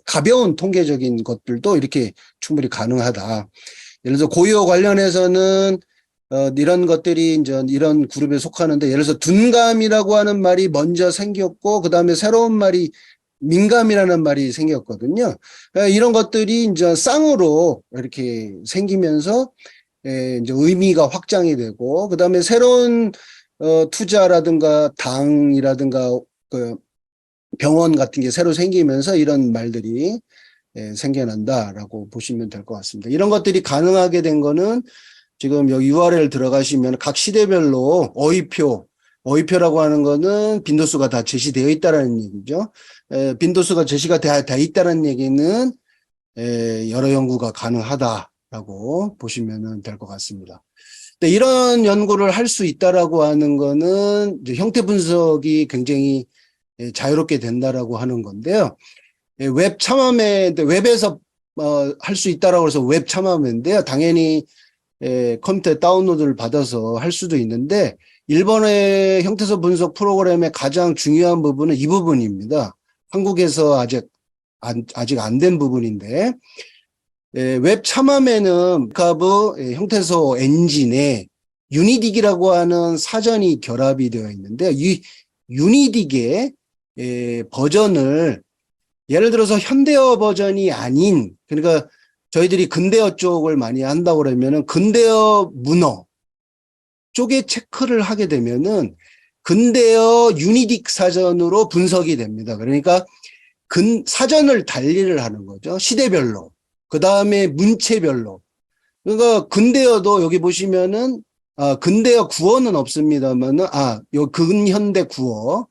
가벼운 통계적인 것들도 이렇게 충분히 가능하다. 예를 들어서 고요 관련해서는 이런 것들이 이제 이런 그룹에 속하는데, 예를 들어서 둔감이라고 하는 말이 먼저 생겼고, 그 다음에 새로운 말이 민감이라는 말이 생겼거든요. 이런 것들이 이제 쌍으로 이렇게 생기면서 이제 의미가 확장이 되고, 그 다음에 새로운 투자라든가 당이라든가 그 병원 같은 게 새로 생기면서 이런 말들이 생겨난다라고 보시면 될 것 같습니다. 이런 것들이 가능하게 된 거는 지금 여기 URL 들어가시면 각 시대별로 어휘표라고 하는 거는 빈도수가 다 제시되어 있다라는 얘기죠. 빈도수가 제시가 돼 있다는 얘기는 여러 연구가 가능하다라고 보시면 될 것 같습니다. 근데 이런 연구를 할 수 있다라고 하는 거는 이제 형태 분석이 굉장히 자유롭게 된다라고 하는 건데요. 웹 참여매, 웹에서 할 수 있다라고 해서 웹 참여매인데요. 당연히 컴퓨터에 다운로드를 받아서 할 수도 있는데, 일본의 형태소 분석 프로그램의 가장 중요한 부분은 이 부분입니다. 한국에서 아직 안 된 부분인데, 웹 참여매는 카브 형태소 엔진에 유니딕이라고 하는 사전이 결합이 되어 있는데, 이 유니딕의 버전을 예를 들어서 현대어 버전이 아닌, 그러니까 저희들이 근대어 쪽을 많이 한다고 그러면은 근대어 문어 쪽에 체크를 하게 되면은 근대어 유니딕 사전으로 분석이 됩니다. 그러니까 사전을 달리를 하는 거죠. 시대별로. 그 다음에 문체별로. 그러니까 근대어도 여기 보시면은 근대어 구어는 없습니다만은 요 근현대 구어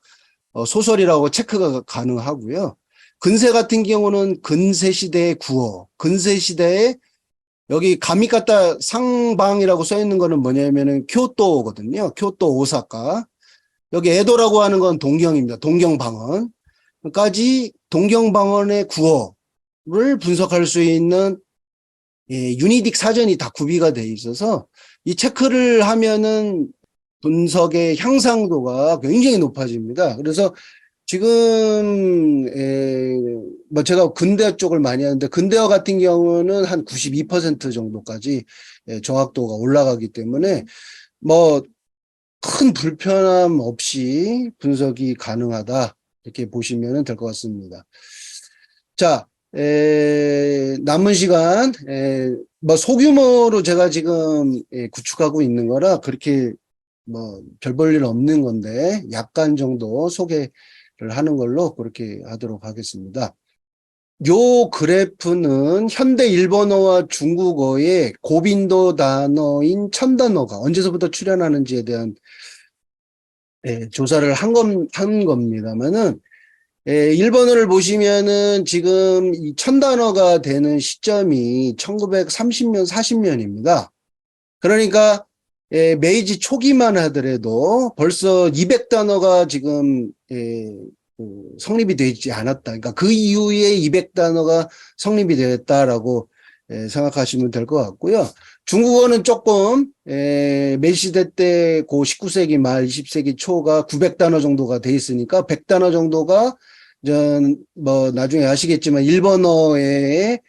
소설이라고 체크가 가능하고요. 근세 같은 경우는 근세 시대의 구어, 근세 시대에 여기 가미가타 상방이라고 써 있는 거는 뭐냐면은 교토거든요. 교토, 오사카. 여기 에도라고 하는 건 동경입니다. 동경방언까지 동경방언의 구어를 분석할 수 있는 유니딕 사전이 다 구비가 돼 있어서 이 체크를 하면은 분석의 향상도가 굉장히 높아집니다. 그래서 지금 뭐 제가 근대어 쪽을 많이 하는데 근대어 같은 경우는 한 92% 정도까지 정확도가 올라가기 때문에 뭐 큰 불편함 없이 분석이 가능하다 이렇게 보시면 될 것 같습니다. 자, 남은 시간 뭐 소규모로 제가 지금 구축하고 있는 거라 그렇게 뭐 별 볼 일 없는 건데 약간 정도 소개를 하는 걸로 그렇게 하도록 하겠습니다. 요 그래프는 현대 일본어와 중국어의 고빈도 단어인 천단어가 언제서부터 출현하는지에 대한 조사를 한 겁니다만은 일본어를 보시면은 지금 이 천단어가 되는 시점이 1930년, 40년입니다. 그러니까 메이지 초기만 하더라도 벌써 200단어가 지금 성립이 되지 않았다. 그러니까 그 이후에 200단어가 성립이 되었다라고 생각하시면 될 것 같고요. 중국어는 조금 메시대 때 그 19세기 말 20세기 초가 900단어 정도가 돼 있으니까 100단어 정도가 뭐 나중에 아시겠지만 일본어의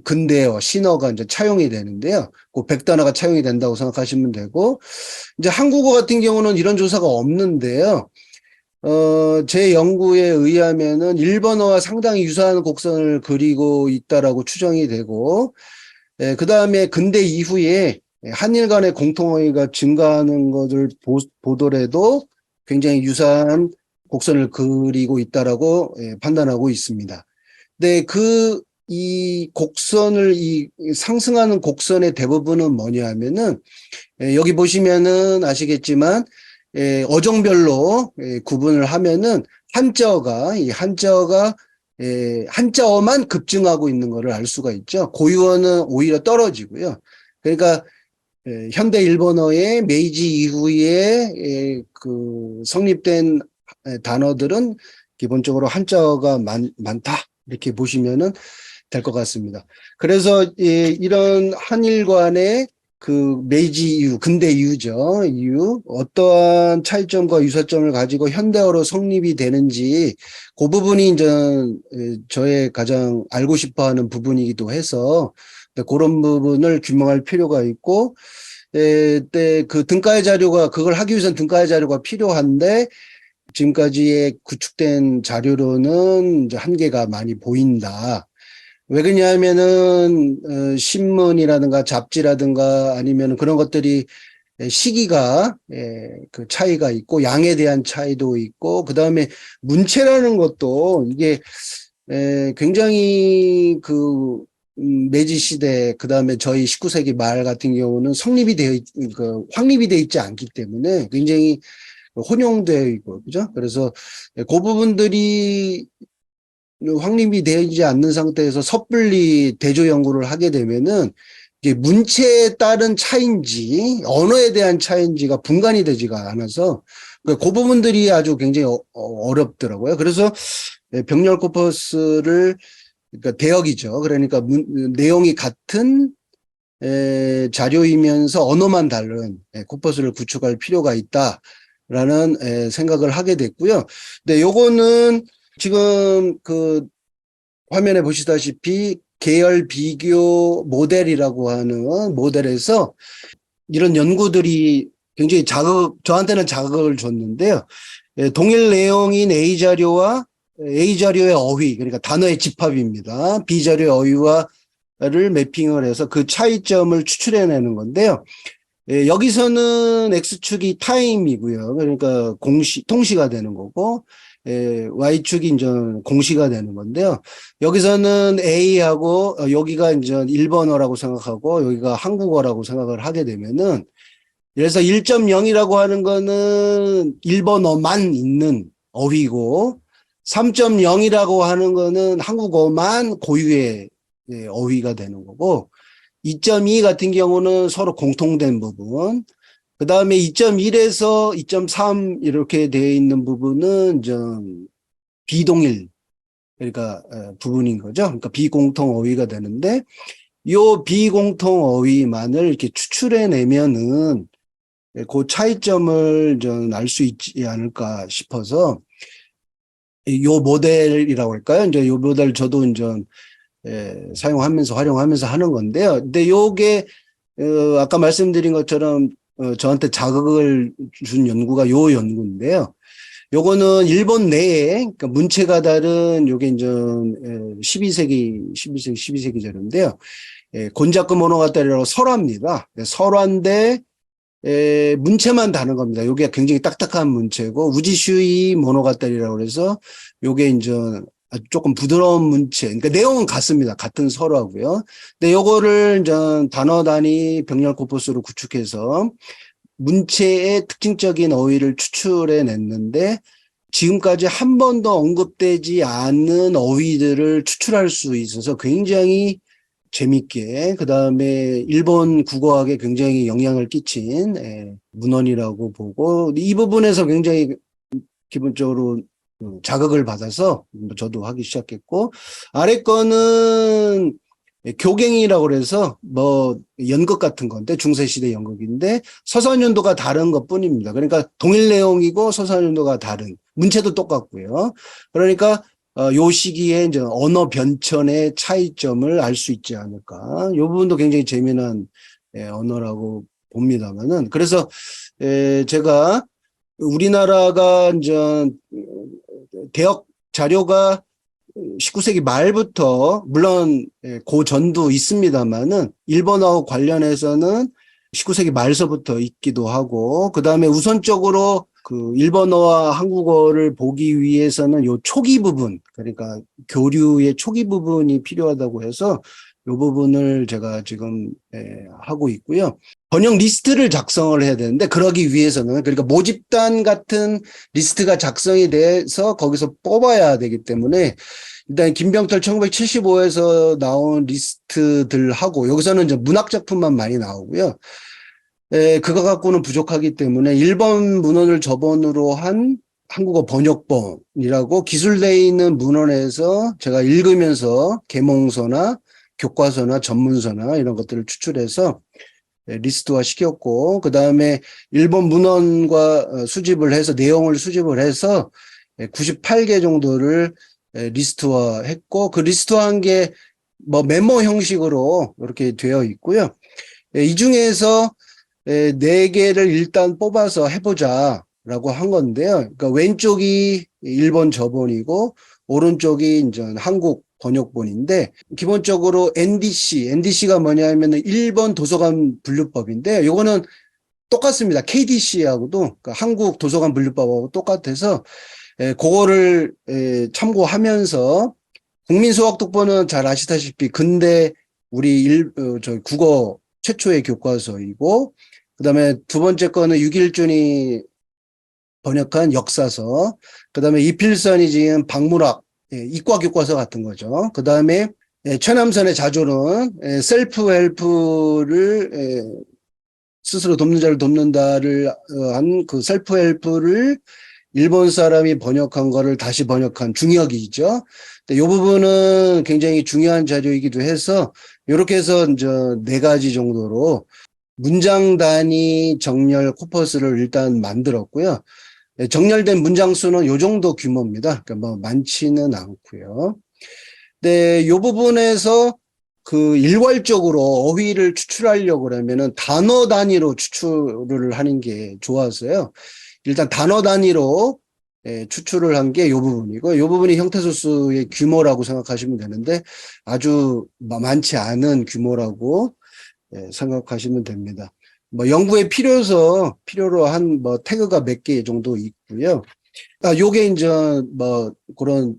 근대어, 신어가 이제 차용이 되는데요. 그 100단어가 차용이 된다고 생각하시면 되고, 이제 한국어 같은 경우는 이런 조사가 없는데요. 제 연구에 의하면은 일본어와 상당히 유사한 곡선을 그리고 있다라고 추정이 되고, 그 다음에 근대 이후에 한일 간의 공통어휘가 증가하는 것을 보더라도 굉장히 유사한 곡선을 그리고 있다라고 판단하고 있습니다. 근데 이 곡선을, 이 상승하는 곡선의 대부분은 뭐냐 하면은, 여기 보시면은 아시겠지만, 어종별로 구분을 하면은 이 한자어가 한자어만 급증하고 있는 것을 알 수가 있죠. 고유어는 오히려 떨어지고요. 그러니까 현대 일본어의 메이지 이후에 성립된 단어들은 기본적으로 한자어가 많다 이렇게 보시면은 될 것 같습니다. 그래서 이런 한일 간의 그 메이지 이후, 근대 이후죠. 이후 어떠한 차이점과 유사점을 가지고 현대어로 성립이 되는지 그 부분이 이제 저의 가장 알고 싶어하는 부분이기도 해서 그런 부분을 규명할 필요가 있고 그 등가의 자료가 그걸 하기 위해서는 등가의 자료가 필요한데 지금까지의 구축된 자료로는 이제 한계가 많이 보인다. 왜 그러냐면은 신문이라든가 잡지라든가 아니면 그런 것들이 시기가 그 차이가 있고 양에 대한 차이도 있고 그다음에 문체라는 것도 이게 굉장히 메지 시대 그다음에 저희 19세기 말 같은 경우는 확립이 되어 있지 않기 때문에 굉장히 혼용되어 있고 그죠? 그래서 그 부분들이 확립이 되지 않는 상태에서 섣불리 대조 연구를 하게 되면은 이게 문체에 따른 차이인지 언어에 대한 차이인지가 분간이 되지가 않아서 그 부분들이 아주 굉장히 어렵더라고요. 그래서 병렬 코퍼스를 그러니까 대역이죠. 그러니까 내용이 같은 자료이면서 언어만 다른 코퍼스를 구축할 필요가 있다라는 생각을 하게 됐고요. 근데 요거는 지금 그 화면에 보시다시피 계열 비교 모델이라고 하는 모델에서 이런 연구들이 굉장히 저한테는 자극을 줬는데요. 동일 내용인 A 자료와 A 자료의 어휘, 그러니까 단어의 집합입니다. B 자료의 어휘와를 매핑을 해서 그 차이점을 추출해내는 건데요. 여기서는 X축이 타임이고요. 그러니까 통시가 되는 거고, Y축이 이제 공시가 되는 건데요. 여기서는 A하고, 여기가 이제 일본어라고 생각하고, 여기가 한국어라고 생각을 하게 되면은, 그래서 1.0이라고 하는 거는 일본어만 있는 어휘고, 3.0이라고 하는 거는 한국어만 고유의 어휘가 되는 거고, 2.2 같은 경우는 서로 공통된 부분, 그 다음에 2.1에서 2.3 이렇게 되어 있는 부분은 좀 비동일, 그러니까 부분인 거죠. 그러니까 비공통 어휘가 되는데, 요 비공통 어휘만을 이렇게 추출해내면은 그 차이점을 좀 알 수 있지 않을까 싶어서, 요 모델이라고 할까요? 이제 요 모델 저도 이제 사용하면서 활용하면서 하는 건데요. 근데 요게 아까 말씀드린 것처럼 저한테 자극을 준 연구가 요 연구인데요. 요거는 일본 내에 그러니까 문체가 다른 요게 이제 12세기 자료인데요. 곤자쿠 모노가타리라고 설화입니다. 설화인데 문체만 다른 겁니다. 요게 굉장히 딱딱한 문체고 우지슈이 모노가타리라고 해서 요게 이제 아주 조금 부드러운 문체. 그러니까 내용은 같습니다. 같은 설화고요. 근데 요거를 이제 단어 단위 병렬 코퍼스로 구축해서 문체의 특징적인 어휘를 추출해 냈는데 지금까지 한 번도 언급되지 않은 어휘들을 추출할 수 있어서 굉장히 재밌게 그다음에 일본 국어학에 굉장히 영향을 끼친 문헌이라고 보고 이 부분에서 굉장히 기본적으로 자극을 받아서 저도 하기 시작했고 아래 거는 교갱이라고 그래서 뭐 연극 같은 건데 중세시대 연극인데 서사연도가 다른 것 뿐입니다. 그러니까 동일 내용이고 서사연도가 다른 문체도 똑같고요. 그러니까 요 시기에 이제 언어 변천의 차이점을 알 수 있지 않을까. 요 부분도 굉장히 재미난 언어라고 봅니다만은 그래서 제가 우리나라가 이제 대역 자료가 19세기 말부터 물론 그 전도 있습니다만은 일본어와 관련해서는 19세기 말서부터 있기도 하고 그다음에 우선적으로 그 일본어와 한국어를 보기 위해서는 요 초기 부분 그러니까 교류의 초기 부분이 필요하다고 해서 이 부분을 제가 지금 하고 있고요. 번역 리스트를 작성을 해야 되는데 그러기 위해서는 그러니까 모집단 같은 리스트가 작성이 돼서 거기서 뽑아야 되기 때문에 일단 김병털 1975에서 나온 리스트들하고 여기서는 이제 문학 작품만 많이 나오고요. 그거 갖고는 부족하기 때문에 1번 문헌을 저번으로 한 한국어 번역본이라고 기술되어 있는 문헌에서 제가 읽으면서 계몽서나 교과서나 전문서나 이런 것들을 추출해서 리스트화 시켰고, 그 다음에 일본 문헌과 수집을 해서, 내용을 수집을 해서 98개 정도를 리스트화 했고, 그 리스트화한 게 뭐 메모 형식으로 이렇게 되어 있고요. 이 중에서 4개를 일단 뽑아서 해보자라고 한 건데요. 그러니까 왼쪽이 일본 저본이고, 오른쪽이 이제 한국 번역본인데 기본적으로 NDC가 뭐냐면은 일본 도서관 분류법인데 요거는 똑같습니다. KDC하고도 그러니까 한국 도서관 분류법하고 똑같아서 그거를 참고하면서 국민수학독보는 잘 아시다시피 근대 우리 국어 최초의 교과서이고 그다음에 두 번째 거는 육일준이 번역한 역사서, 그다음에 이필선이 지은 박물학 이과 교과서 같은 거죠. 그 다음에 최남선의 자조는 셀프 헬프를 스스로 돕는 자를 돕는다를 한 그 셀프 헬프를 일본 사람이 번역한 거를 다시 번역한 중역이죠. 이 부분은 굉장히 중요한 자료이기도 해서 이렇게 해서 이제 4가지 정도로 문장 단위 정렬 코퍼스를 일단 만들었고요. 정렬된 문장 수는 요 정도 규모입니다. 그러니까 뭐 많지는 않고요. 네, 요 부분에서 그 일괄적으로 어휘를 추출하려고 그러면은 단어 단위로 추출을 하는 게 좋아서요. 일단 단어 단위로 추출을 한 게 요 부분이고, 요 부분이 형태소수의 규모라고 생각하시면 되는데 아주 많지 않은 규모라고 생각하시면 됩니다. 뭐 연구에 필요로 한 뭐 태그가 몇 개 정도 있고요. 요게 이제 뭐 그런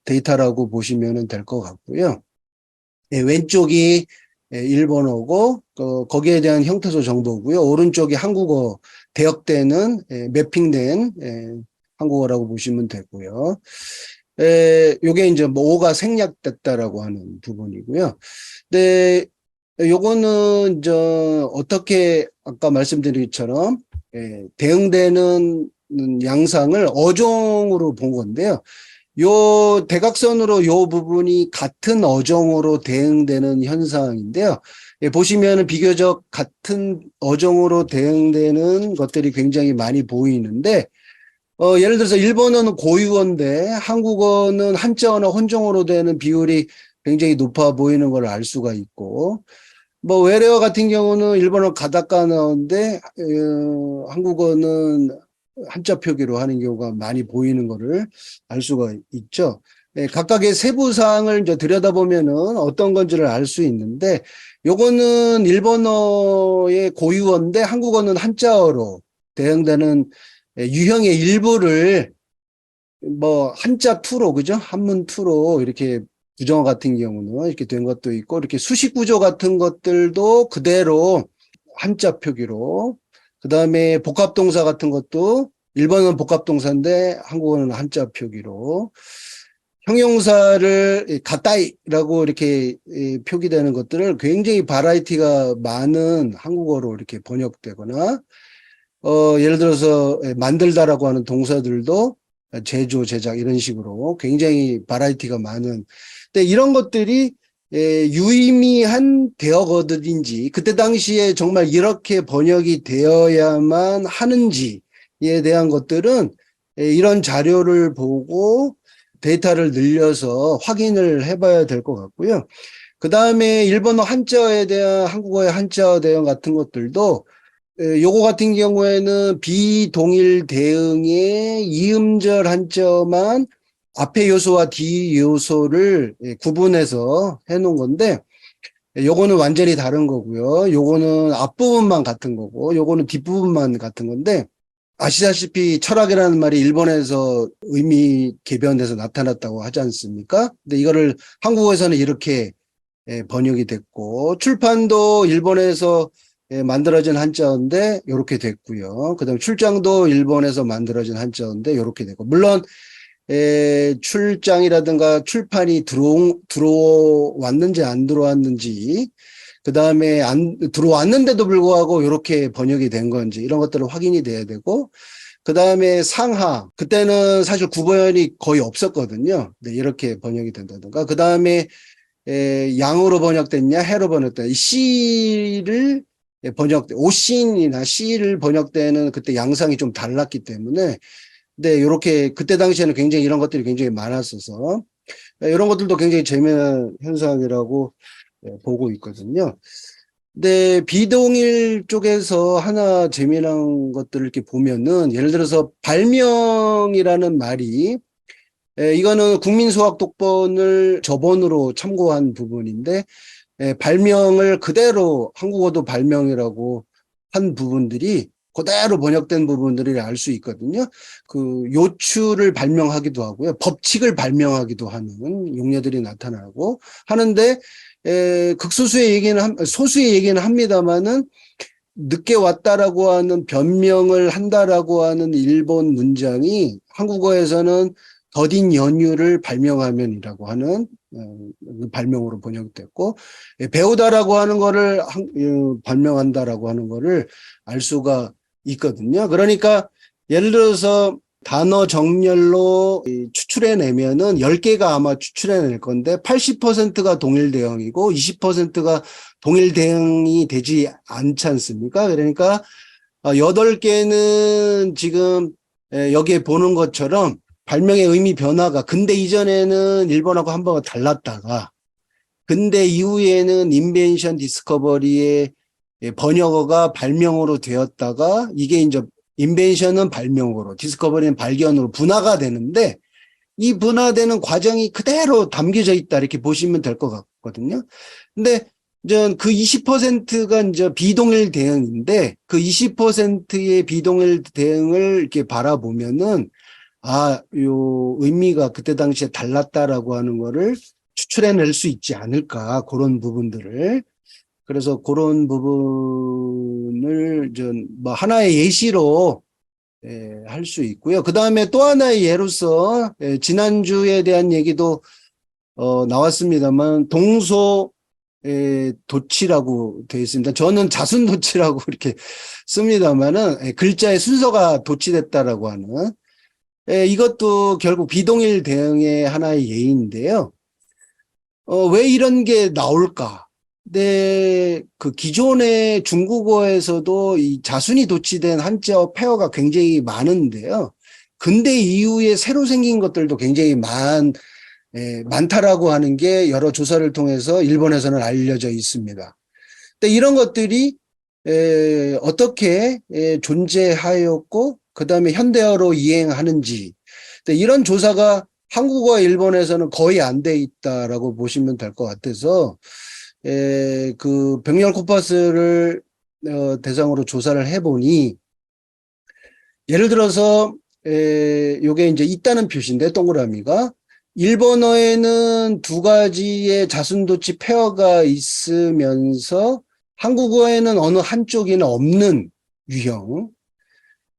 데이터라고 보시면 될 것 같고요. 왼쪽이 일본어고 거기에 대한 형태소 정보고요. 오른쪽이 한국어 대역되는 매핑된 한국어라고 보시면 되고요. 요게 이제 뭐 오가 생략됐다라고 하는 부분이고요. 근데 요거는 이제 어떻게 아까 말씀드린 것처럼 대응되는 양상을 어종으로 본 건데요. 요 대각선으로 요 부분이 같은 어종으로 대응되는 현상인데요. 보시면은 비교적 같은 어종으로 대응되는 것들이 굉장히 많이 보이는데, 예를 들어서 일본어는 고유어인데 한국어는 한자어나 혼종어로 되는 비율이 굉장히 높아 보이는 걸 알 수가 있고, 뭐 외래어 같은 경우는 일본어 가다카나인데 한국어는 한자 표기로 하는 경우가 많이 보이는 거를 알 수가 있죠. 각각의 세부 사항을 이제 들여다보면은 어떤 건지를 알 수 있는데 요거는 일본어의 고유어인데 한국어는 한자어로 대응되는 유형의 일부를 뭐 한자 투로 그죠? 한문 투로 이렇게 부정어 같은 경우는 이렇게 된 것도 있고 이렇게 수식 구조 같은 것들도 그대로 한자 표기로 그다음에 복합동사 같은 것도 일본어는 복합동사인데 한국어는 한자 표기로 형용사를 가따이라고 이렇게 표기되는 것들을 굉장히 바라이티가 많은 한국어로 이렇게 번역되거나 예를 들어서 만들다라고 하는 동사들도 제조, 제작 이런 식으로 굉장히 바라이티가 많은 근데 이런 것들이 유의미한 대어거들인지 그때 당시에 정말 이렇게 번역이 되어야만 하는지에 대한 것들은 이런 자료를 보고 데이터를 늘려서 확인을 해봐야 될 것 같고요. 그 다음에 일본어 한자어에 대한 한국어의 한자어 대응 같은 것들도 요거 같은 경우에는 비동일 대응의 이음절 한자어만 앞에 요소와 뒤 요소를 구분해서 해놓은 건데 요거는 완전히 다른 거고요. 요거는 앞부분만 같은 거고 요거는 뒷부분만 같은 건데 아시다시피 철학이라는 말이 일본에서 의미 개변돼서 나타났다고 하지 않습니까? 근데 이거를 한국어에서는 이렇게 번역이 됐고, 출판도 일본에서 만들어진 한자어인데 요렇게 됐고요. 그다음 출장도 일본에서 만들어진 한자어인데 요렇게 됐고, 물론 출장이라든가 출판이 들어왔는지 안 들어왔는지, 그 다음에 들어왔는데도 불구하고 이렇게 번역이 된 건지 이런 것들을 확인이 돼야 되고, 그 다음에 상하, 그때는 사실 구번이 거의 없었거든요. 네, 이렇게 번역이 된다든가. 그 다음에 양으로 번역됐냐, 해로 번역됐냐, C를 오신이나 C를 번역되는 그때 양상이 좀 달랐기 때문에, 네, 이렇게 그때 당시에는 굉장히 이런 것들이 굉장히 많았어서 이런 것들도 굉장히 재미난 현상이라고 보고 있거든요. 근데 비동일 쪽에서 하나 재미난 것들을 이렇게 보면은 예를 들어서 발명이라는 말이 이거는 국민수학 독본을 저본으로 참고한 부분인데 발명을 그대로 한국어도 발명이라고 한 부분들이 그대로 번역된 부분들을 알 수 있거든요. 그 요추를 발명하기도 하고요. 법칙을 발명하기도 하는 용례들이 나타나고 하는데 극소수의 얘기는 소수의 얘기는 합니다만은 늦게 왔다라고 하는 변명을 한다라고 하는 일본 문장이 한국어에서는 더딘 연유를 발명하면이라고 하는 발명으로 번역됐고 배우다라고 하는 거를 발명한다라고 하는 거를 알 수가 있거든요. 그러니까 예를 들어서 단어 정렬로 추출해내면은 10개가 아마 추출해낼 건데 80%가 동일 대응이고 20%가 동일 대응이 되지 않지 않습니까? 그러니까 8개는 지금 여기에 보는 것처럼 발명의 의미 변화가 근대 이전에는 일본하고 한번 달랐다가 근대 이후에는 인벤션 디스커버리의 번역어가 발명어로 되었다가 이게 이제 인벤션은 발명어로 디스커버리는 발견으로 분화가 되는데 이 분화되는 과정이 그대로 담겨져 있다 이렇게 보시면 될 것 같거든요. 근데 이제 그 20%가 이제 비동일 대응인데 그 20%의 비동일 대응을 이렇게 바라보면은 요 의미가 그때 당시에 달랐다라고 하는 거를 추출해낼 수 있지 않을까 그런 부분들을 그래서 그런 부분을 좀 뭐 하나의 예시로 할 수 있고요. 그 다음에 또 하나의 예로서 지난주에 대한 얘기도 나왔습니다만 동소 도치라고 되어 있습니다. 저는 자순도치라고 이렇게 씁니다만은 글자의 순서가 도치됐다라고 하는 이것도 결국 비동일 대응의 하나의 예인데요. 왜 이런 게 나올까? 근데 그 기존의 중국어에서도 이 자순이 도치된 한자어 페어가 굉장히 많은데요. 근대 이후에 새로 생긴 것들도 굉장히 많다라고 하는 게 여러 조사를 통해서 일본에서는 알려져 있습니다. 근데 이런 것들이 어떻게 존재하였고 그 다음에 현대어로 이행하는지 이런 조사가 한국어 일본에서는 거의 안 돼 있다라고 보시면 될 것 같아서 그 백렬 코퍼스를 대상으로 조사를 해보니 예를 들어서 요게 이제 있다는 표시인데 동그라미가 일본어에는 두 가지의 자순도치 페어가 있으면서 한국어에는 어느 한쪽에는 없는 유형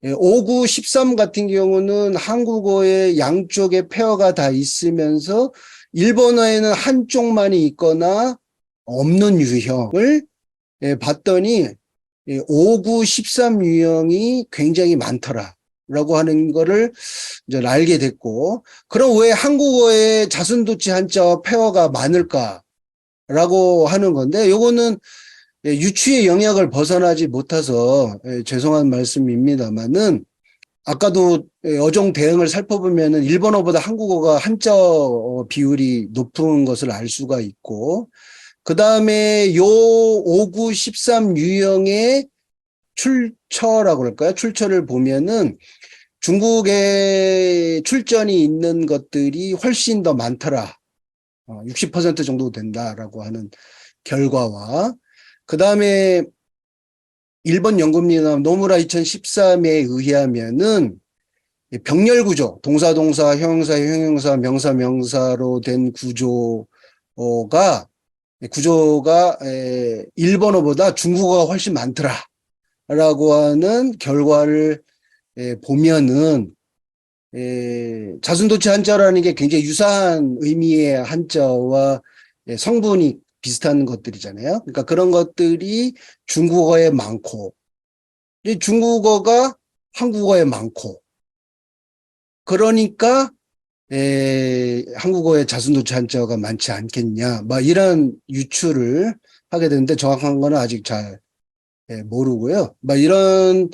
5, 9, 13 같은 경우는 한국어의 양쪽에 페어가 다 있으면서 일본어에는 한쪽만이 있거나 없는 유형을 봤더니 5, 9, 13 유형이 굉장히 많더라라고 하는 거를 이제 알게 됐고 그럼 왜 한국어에 자순도치 한자 페어가 많을까라고 하는 건데 요거는 유추의 영역을 벗어나지 못해서 죄송한 말씀입니다만은 아까도 어종 대응을 살펴보면은 일본어보다 한국어가 한자 비율이 높은 것을 알 수가 있고 그 다음에 요 5, 9, 13 유형의 출처라고 그럴까요? 출처를 보면은 중국에 출전이 있는 것들이 훨씬 더 많더라. 60% 정도 된다라고 하는 결과와 그 다음에 일본 연구입니다. 노무라 2013에 의하면은 병렬 구조, 동사, 형용사, 명사, 명사로 된 구조가 구조가 일본어보다 중국어가 훨씬 많더라라고 하는 결과를 보면은 자순도체 한자라는 게 굉장히 유사한 의미의 한자와 성분이 비슷한 것들이잖아요. 그러니까 그런 것들이 중국어에 많고, 이 중국어가 한국어에 많고, 그러니까 한국어에 자순도체 한자가 많지 않겠냐, 막 이런 유추를 하게 되는데 정확한 거는 아직 잘 모르고요. 막 이런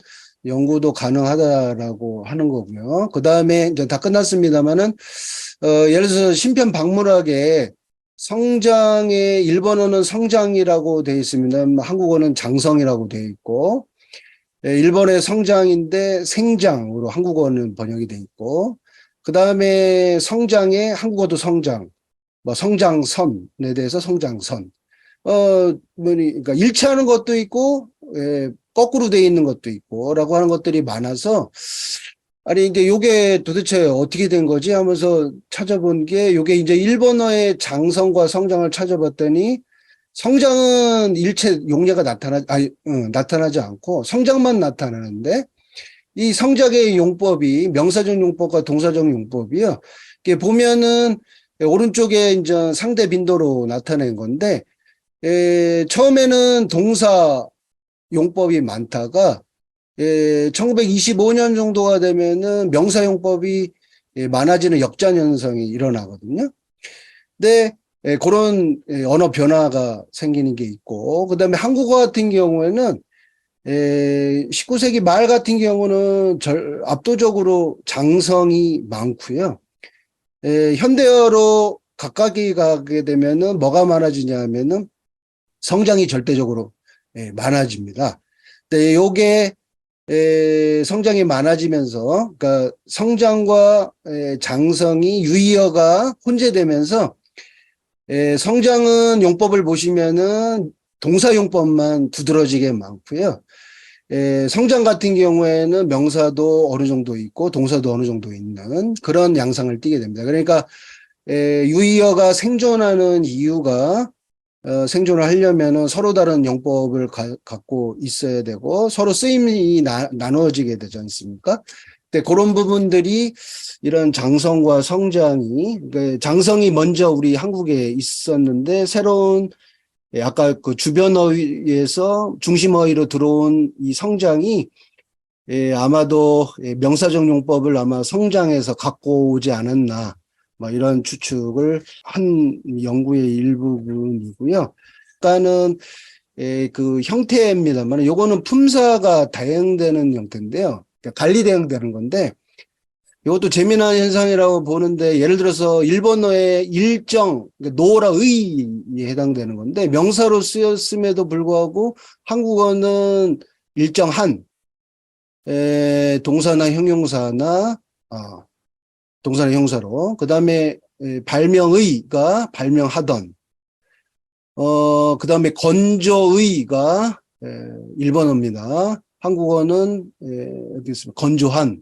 연구도 가능하다라고 하는 거고요. 그 다음에 이제 다 끝났습니다만은 예를 들어서 신편 박물학에 성장의 일본어는 성장이라고 되어 있습니다. 한국어는 장성이라고 되어 있고, 일본의 성장인데 생장으로 한국어는 번역이 되어 있고, 그 다음에 성장에 한국어도 성장, 뭐 성장선에 대해서 성장선. 그러니까 일치하는 것도 있고, 거꾸로 돼 있는 것도 있고, 라고 하는 것들이 많아서, 아니, 이제 요게 도대체 어떻게 된 거지 하면서 찾아본 게, 요게 이제 일본어의 장성과 성장을 찾아봤더니, 성장은 일체 용례가 나타나지 않고, 성장만 나타나는데, 이 성작의 용법이, 명사적 용법과 동사적 용법이요. 이게 보면은, 오른쪽에 이제 상대 빈도로 나타낸 건데, 처음에는 동사 용법이 많다가 1925년 정도가 되면은 명사 용법이 많아지는 역전 현상이 일어나거든요. 근데 그런 언어 변화가 생기는 게 있고, 그다음에 한국어 같은 경우에는 19세기 말 같은 경우는 압도적으로 장성이 많고요. 현대어로 가까이 가게 되면은 뭐가 많아지냐 하면은 성장이 절대적으로 많아집니다. 근데 요게 성장이 많아지면서, 그러니까 성장과 장성이 유의어가 혼재되면서 성장은 용법을 보시면은 동사 용법만 두드러지게 많고요. 성장 같은 경우에는 명사도 어느 정도 있고 동사도 어느 정도 있는 그런 양상을 띠게 됩니다. 그러니까 유의어가 생존하는 이유가 생존을 하려면은 서로 다른 용법을 갖고 있어야 되고 서로 쓰임이 나눠지게 되지 않습니까? 근데 그런 부분들이 이런 장성과 성장이, 그러니까 장성이 먼저 우리 한국에 있었는데 새로운 아까 그 주변어휘에서 중심어휘로 들어온 이 성장이 아마도 명사적 용법을 아마 성장해서 갖고 오지 않았나, 뭐 이런 추측을 한 연구의 일부분이고요. 그러니까는 그 형태입니다만, 요거는 품사가 다양되는 형태인데요. 그러니까 관리 대응되는 건데, 이것도 재미난 현상이라고 보는데, 예를 들어서 일본어의 일정, 그러니까 노라 의에 해당되는 건데, 명사로 쓰였음에도 불구하고 한국어는 일정한, 동사나 형용사나, 동사나 형사로, 그 다음에 발명의가 발명하던, 그 다음에 건조의가 일본어입니다. 한국어는 여기 있습니다. 건조한.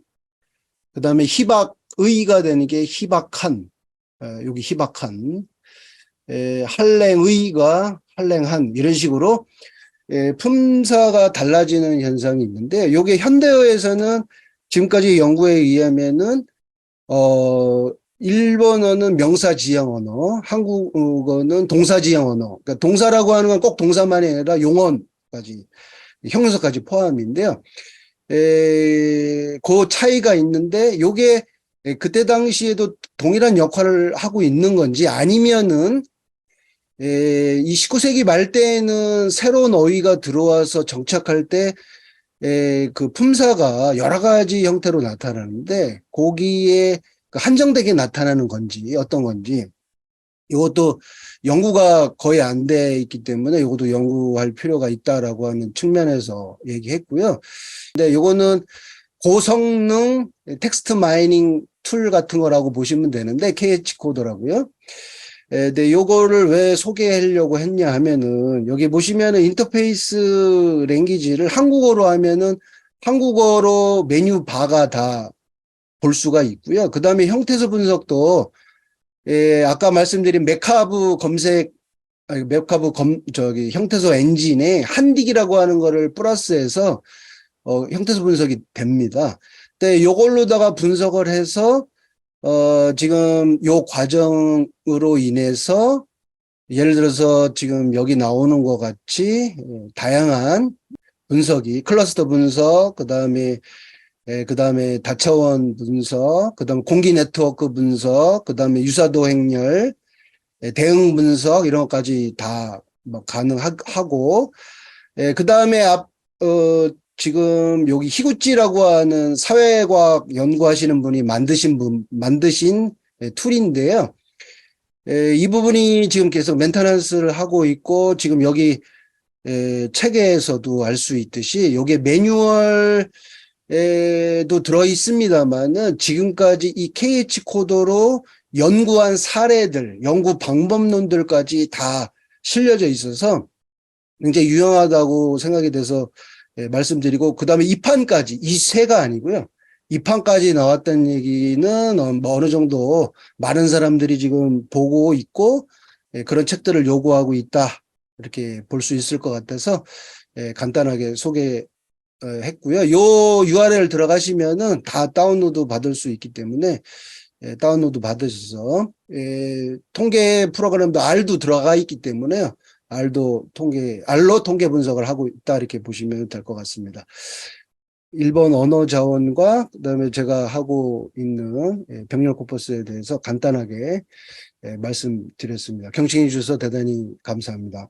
그 다음에 희박의가 되는 게 희박한, 여기 희박한, 한랭의가 한랭한, 이런 식으로 품사가 달라지는 현상이 있는데, 이게 현대어에서는 지금까지 연구에 의하면은 일본어는 명사지형 언어, 한국어는 동사지형 언어. 그러니까 동사라고 하는 건 꼭 동사만이 아니라 용언까지, 형용사까지 포함인데요. 그 차이가 있는데, 요게 그때 당시에도 동일한 역할을 하고 있는 건지, 아니면은 이 19세기 말 때에는 새로운 어휘가 들어와서 정착할 때 그 품사가 여러 가지 형태로 나타나는데, 거기에 한정되게 나타나는 건지 어떤 건지, 이것도 연구가 거의 안 돼 있기 때문에 이것도 연구할 필요가 있다라고 하는 측면에서 얘기했고요. 근데 이거는 고성능 텍스트 마이닝 툴 같은 거라고 보시면 되는데, KH 코더라고요. 근데 요거를 왜 소개하려고 했냐 하면은, 여기 보시면은 인터페이스 랭귀지를 한국어로 하면은 한국어로 메뉴 바가 다 볼 수가 있고요. 그 다음에 형태소 분석도 아까 말씀드린 메카브 검색 맵카브 형태소 엔진에 한딕이라고 하는 거를 플러스해서 형태소 분석이 됩니다. 근데 요걸로다가 분석을 해서 지금 요 과정으로 인해서 예를 들어서 지금 여기 나오는 것 같이 다양한 분석이 클러스터 분석, 그다음에 다차원 분석, 그다음에 공기 네트워크 분석, 그다음에 유사도 행렬, 대응 분석 이런 것까지 다 뭐 가능하고, 그다음에 지금 여기 히구찌라고 하는 사회과학 연구하시는 분이 만드신 툴인데요. 이 부분이 지금 계속 멘테넌스를 하고 있고, 지금 여기 책에서도 알 수 있듯이 요게 매뉴얼 에도 들어 있습니다만은 지금까지 이 KH 코드로 연구한 사례들, 연구 방법론들까지 다 실려져 있어서 굉장히 유용하다고 생각이 돼서 말씀드리고, 그 다음에 2판까지, 이 세가 아니고요. 2판까지 나왔다는 얘기는 뭐 어느 정도 많은 사람들이 지금 보고 있고 그런 책들을 요구하고 있다. 이렇게 볼 수 있을 것 같아서 간단하게 했고요. 요 URL 들어가시면은 다 다운로드 받을 수 있기 때문에 다운로드 받으셔서 통계 프로그램도 R도 들어가 있기 때문에요. R로 통계 분석을 하고 있다 이렇게 보시면 될 것 같습니다. 일본 언어 자원과 그다음에 제가 하고 있는 병렬 코퍼스에 대해서 간단하게 말씀드렸습니다. 경청해 주셔서 대단히 감사합니다.